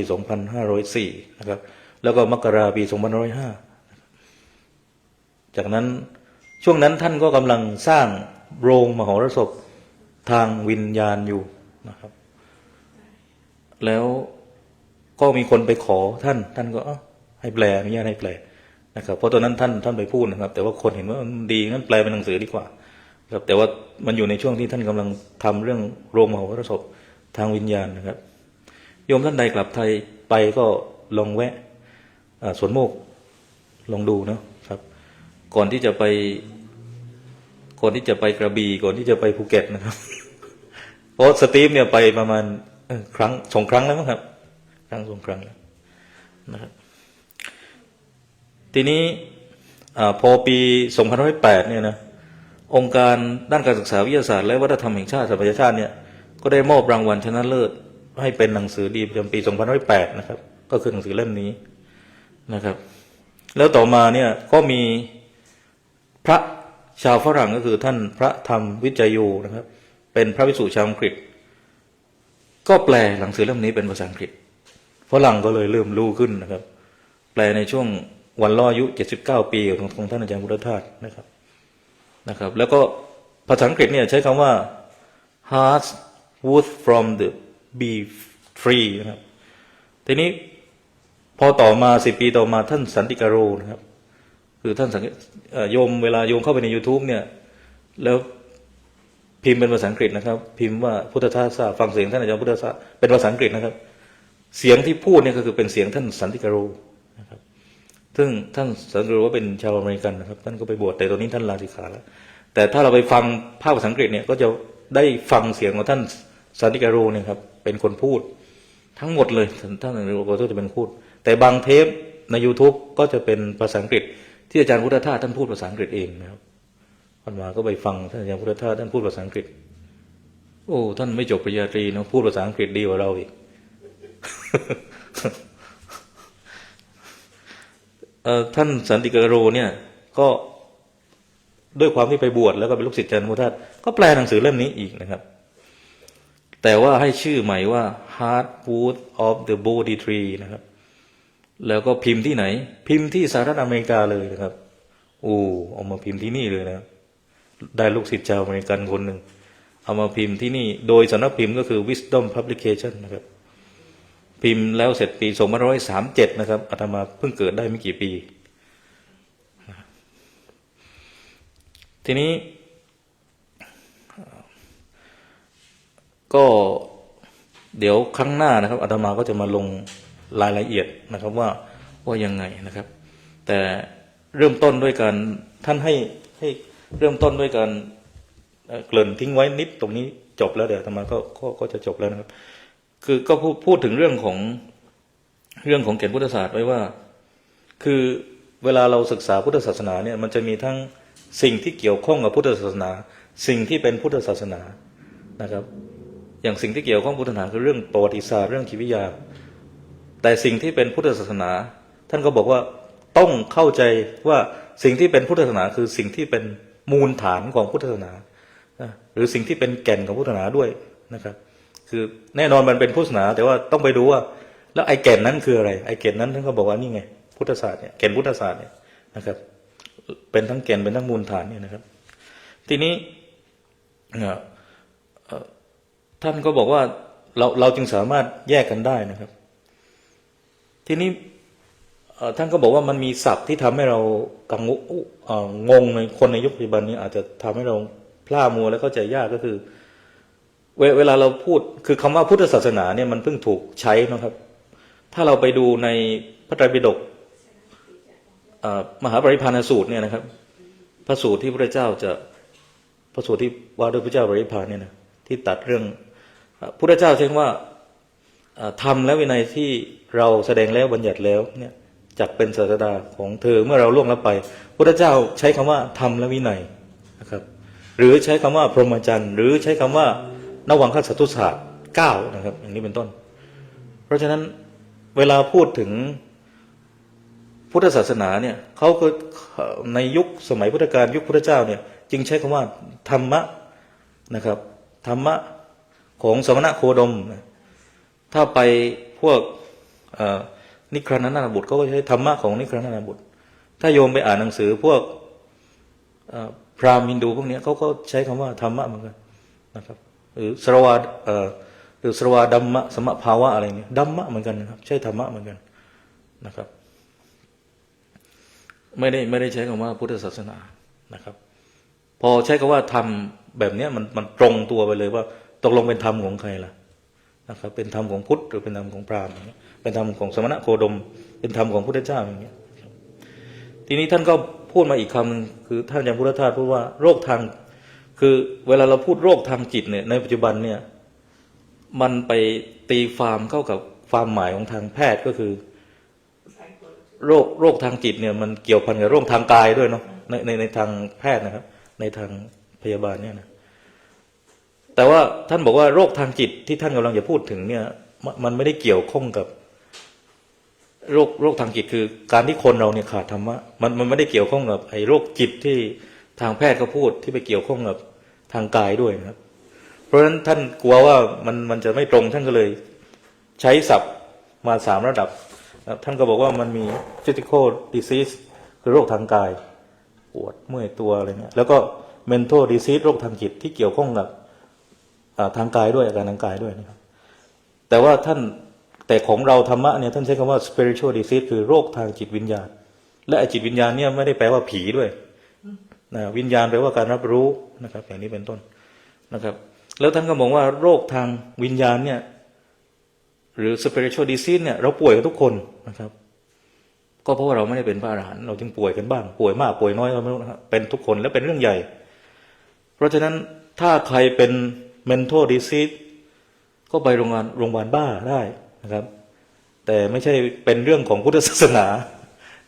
2504นะครับแล้วก็มกราปี2505จากนั้นช่วงนั้นท่านก็กำลังสร้างโรงมหรสพทางวิญญาณอยู่นะครับแล้วก็มีคนไปขอท่านก็ให้แปลอนุญาตให้แปลนะครับเพราะตอนนั้นท่านไปพูดนะครับแต่ว่าคนเห็นว่ามันดีงั้นแปลเป็นหนังสือดีกว่าครับแต่ว่ามันอยู่ในช่วงที่ท่านกำลังทำเรื่องโรงมหรสพทางวิญญาณนะครับโยมท่านใดกลับไทยไปก็ลองแวะสวนโมกลองดูนะครับก่อนที่จะไปกระบี่ก่อนที่จะไปภูเก็ตนะครับเพราะสตีฟเนี่ยไปประมาณสองครั้งแล้วมั้งครับสองครั้งแล้วนะครับทีนี้พอปี2508เนี่ยนะองค์การด้านการศึกษาวิทยาศาสตร์และวัฒนธรรมแห่งชาติสหประชาชาติเนี่ยก็ได้มอบรางวัลชนะเลิศให้เป็นหนังสือดีประจำปี2508นะครับก็คือหนังสือเล่มนี้นะครับแล้วต่อมาเนี่ยก็มีพระชาวฝรั่งก็คือท่านพระธรรมวิจัยโยนะครับเป็นพระภิกษุชาวอังกฤษก็แปลหนังสือเล่มนี้เป็นภาษาอังกฤษฝรั่งก็เลยเริ่มรู้ขึ้นนะครับแปลในช่วงวันรออายุ79ปีของท่านอาจารย์พุทธทาสนะครับแล้วก็ภาษาอังกฤษเนี่ยใช้คำว่า hearts wood from the bee tree นะครับทีนี้พอต่อมา10 ปีต่อมาท่านสันติกโรนะครับคือท่านโยมเวลาโยมเข้าไปใน YouTube เนี่ยแล้วพิมพ์เป็นภาษาอังกฤษนะครับพิมพ์ว่าพุทธทาสฟังเสียงท่านอาจารย์พุทธทาสเป็นภาษาอังกฤษนะครับเสียงที่พูดเนี่ยก็คือเป็นเสียงท่านสันติกโรนะครับซึ่งท่านสันติกโรว่าเป็นชาวอเมริกันนะครับท่านก็ไปบวชแต่ตอนนี้ท่านลาสิกขาแล้วแต่ถ้าเราไปฟังภาคภาษาอังกฤษเนี่ยก็จะได้ฟังเสียงของท่านสันติกโรเนี่ยครับเป็นคนพูดทั้งหมดเลยท่านสันติกโรก็จะเป็นพูดแต่บางเทปใน YouTube ก็จะเป็นภาษาอังกฤษที่อาจารย์พุทธทาสท่านพูดภาษาอังกฤษเองนะครับท่านมาก็ไปฟังท่านอาจารย์พุทธทาสท่านพูดภาษาอังกฤษโอ้ท่านไม่จบปริญญาตรีนะพูดภาษาอังกฤษดีกว่าเราอีก ท่านสันติกโรเนี่ยก็ด้วยความที่ไปบวชแล้วก็เป็นลูกศิษย์อาจารย์พุทธทาสก็แปลหนังสือเล่มนี้อีกนะครับแต่ว่าให้ชื่อใหม่ว่า Hardwood of the Bodhi Tree นะครับแล้วก็พิมพ์ที่ไหนพิมพ์ที่สหรัฐอเมริกาเลยนะครับเอามาพิมพ์ที่นี่เลยนะได้ลูกศิษย์ชาวอเมริกันคนหนึ่งเอามาพิมพ์ที่นี่โดยสำนักพิมพ์ก็คือ Wisdom Publication นะครับพิมพ์แล้วเสร็จปี2537นะครับอาตมาเพิ่งเกิดได้ไม่กี่ปีทีนี้ก็เดี๋ยวครั้งหน้านะครับอาตมาก็จะมาลงรายละเอียดนะครับว่ายังไงนะครับแต่เริ่มต้นด้วยการท่านให้เริ่มต้นด้วยการเกริ่นทิ้งไว้นิดตรงนี้จบแล้วเดี๋ยวอาตมาก็จะจบแล้วนะครับคือก็พูดถึงเรื่องของแก่นพุทธศาสตร์ไว้ว่าคือเวลาเราศึกษาพุทธศาสนาเนี่ยมันจะมีทั้งสิ่งที่เกี่ยวข้องกับพุทธศาสนาสิ่งที่เป็นพุทธศาสนานะครับอย่างสิ่งที่เกี่ยวข้องพุทธศาสนาคือเรื่องประวัติศาสตร์เรื่องจิตวิทยาแต่สิ่งที่เป็นพุทธศาสนาท่านก็บอกว่าต้องเข้าใจว่าสิ่งที่เป็นพุทธศาสนาคือสิ่งที่เป็นมูลฐานของพุทธศาสนาหรือสิ่งที่เป็นแก่นของพุทธศาสนาด้วยนะครับคือแน่นอนมันเป็นพุทธศาสนาแต่ว่าต้องไปดูว่า แล้วไอ้แก่นนั้นคืออะไรไอ้แก่นนั้นท่านก็บอกว่านี่ไงพุทธศาสตร์เนี่ยแก่นพุทธศาสตร์เนี่ยนะครับเป็นทั้งแก่นเป็นทั้งมูลฐานเนี่ยนะครับทีนี้ท่านก็บอกว่าเราจึงสามารถแยกกันได้นะครับทีนี้ท่านก็บอกว่ามันมีศัพท์ที่ทำให้เรากังงงในคนในยุคปัจจุบันนี้อาจจะทำให้เราพลาดมัวและเข้าใจยากก็คือเวลาเราพูดคือคำว่าพุทธศาสนาเนี่ยมันเพิ่งถูกใช้นะครับถ้าเราไปดูในพระไตรปิฎกมหาปริพานสูตรเนี่ยนะครับพระสูตรที่พระเจ้าจะพระสูตรที่ว่าด้วยพระเจ้าปริพานเนี่ยนะที่ตัดเรื่องพุทธเจ้าใช้คำว่าธรรมและวินัยที่เราแสดงแล้วบัญญัติแล้วเนี่ยจักเป็นศาสดาของเธอเมื่อเราล่วงลับไปพุทธเจ้าใช้คำว่าธรรมและวินัยนะครับหรือใช้คำว่าพรหมจรรย์หรือใช้คำว่านวังคสัตตุศาสตร์9นะครับอย่างนี้เป็นต้นเพราะฉะนั้นเวลาพูดถึงพุทธศาสนาเนี่ยเขาก็ในยุคสมัยพุทธกาลยุคพุทธเจ้าเนี่ยจึงใช้คำว่าธรรมะนะครับธรรมะของสมณะโคดมถ้าไปพวกนิครณนาถบุตรเขาก็ใช้ธรรมะของนิครณนาถบุตรถ้าโยมไปอ่านหนังสือพวกพราหมณ์ฮินดูพวกนี้เขาก็ใช้คำว่าธรรมะเหมือนกันนะครับหรือสรวาดัมมะสมภาวะอะไรเนี่ยดัมมะเหมือนกันนะครับใช้ธรรมะเหมือนกันนะครับไม่ได้ใช้คำว่าพุทธศาสนานะครับพอใช้คำว่าธรรมแบบนี้มันตรงตัวไปเลยว่าตกลงเป็นธรรมของใครล่ะนะครับเป็นธรรมของพุทธหรือเป็นธรรมของพราหมณ์เป็นธรรมของสมณะโคดมเป็นธรรมของพุทธเจ้าอย่างเงี้ยทีนี้ท่านก็พูดมาอีกคำนึงคือท่านอาจารย์พุทธทาสพูดว่าโรคทางคือเวลาเราพูดโรคทางจิตเนี่ยในปัจจุบันเนี่ยมันไปตีความเข้ากับความหมายของทางแพทย์ก็คือโรคทางจิตเนี่ยมันเกี่ยวพันกับโรคทางกายด้วยเนาะในทางแพทย์นะครับในทางพยาบาลเนี่ยนะแต่ว่าท่านบอกว่าโรคทางจิตที่ท่านกำลังจะพูดถึงเนี่ยมันไม่ได้เกี่ยวข้องกับโรคทางจิตคือการที่คนเราเนี่ยขาดธรรมะมันไม่ได้เกี่ยวข้องกับไอ้โรคจิตที่ทางแพทย์เขาพูดที่ไปเกี่ยวข้องกับทางกายด้วยนะครับเพราะฉะนั้นท่านกลัวว่ามันจะไม่ตรงท่านก็เลยใช้ศัพท์มา3ระดับท่านก็บอกว่ามันมี physical disease คือโรคทางกายปวดเมื่อยตัวอะไรเนี่ยแล้วก็ mental disease โรคทางจิตที่เกี่ยวข้องกับทางกายด้วยอาการทางกายด้วยนะครับแต่ของเราธรรมะเนี่ยท่านใช้คำว่า spiritual disease คือโรคทางจิตวิญญาณและไอ้จิตวิญญาณเนี่ยไม่ได้แปลว่าผีด้วยนะวิญญาณแปลว่าการรับรู้นะครับอย่างนี้เป็นต้นนะครับแล้วท่านก็บอกว่าโรคทางวิญญาณเนี่ยหรือ spiritual disease เนี่ยเราป่วยกันทุกคนนะครับก็เพราะว่าเราไม่ได้เป็นพระอรหันต์เราจึงป่วยกันบ้างป่วยมากป่วยน้อยก็ไม่รู้นะครับเป็นทุกคนและเป็นเรื่องใหญ่เพราะฉะนั้นถ้าใครเป็น mental disease ก็ไปโรงพยาบาลบ้าได้นะครับแต่ไม่ใช่เป็นเรื่องของพุทธศาสนา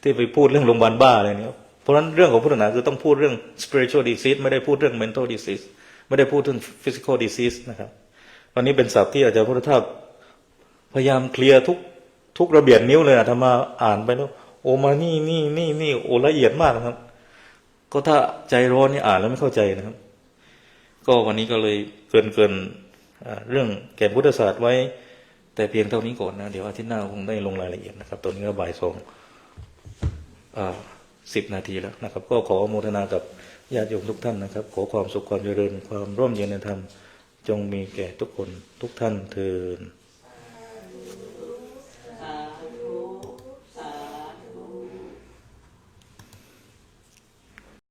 ที่ไปพูดเรื่องโรงพยาบาลบ้าอะไรเนี่ยเพราะฉะนั้นเรื่องของพุทธศาสนาคือต้องพูดเรื่อง spiritual disease ไม่ได้พูดเรื่อง mental disease ไม่ได้พูดเรื่อง physical disease นะครับวันนี้เป็นศัพท์ที่อาจารย์พุทธทาสพยายามเคลียร์ทุกระเบียดนิ้วเลยอาตมาอ่านไปแล้วโอ้มานี่โอ้ละเอียดมากนะครับก็ถ้าใจร้อนนี่อ่านแล้วไม่เข้าใจนะครับก็วันนี้ก็เลยเกินเรื่องแก่นพุทธศาสตร์ไว้แต่เพียงเท่านี้ก่อนนะเดี๋ยวอาทิตย์หน้าคงได้ลงรายละเอียดนะครับตอนนี้ก็บ่าย2:10 นาทีแล้วนะครับก็ขออนุโมทนากับญาติโยมทุกท่านนะครับขอความสุขความเจริญความร่มเย็นในธรรมจงมีแก่ทุกคนทุกท่านเทอญ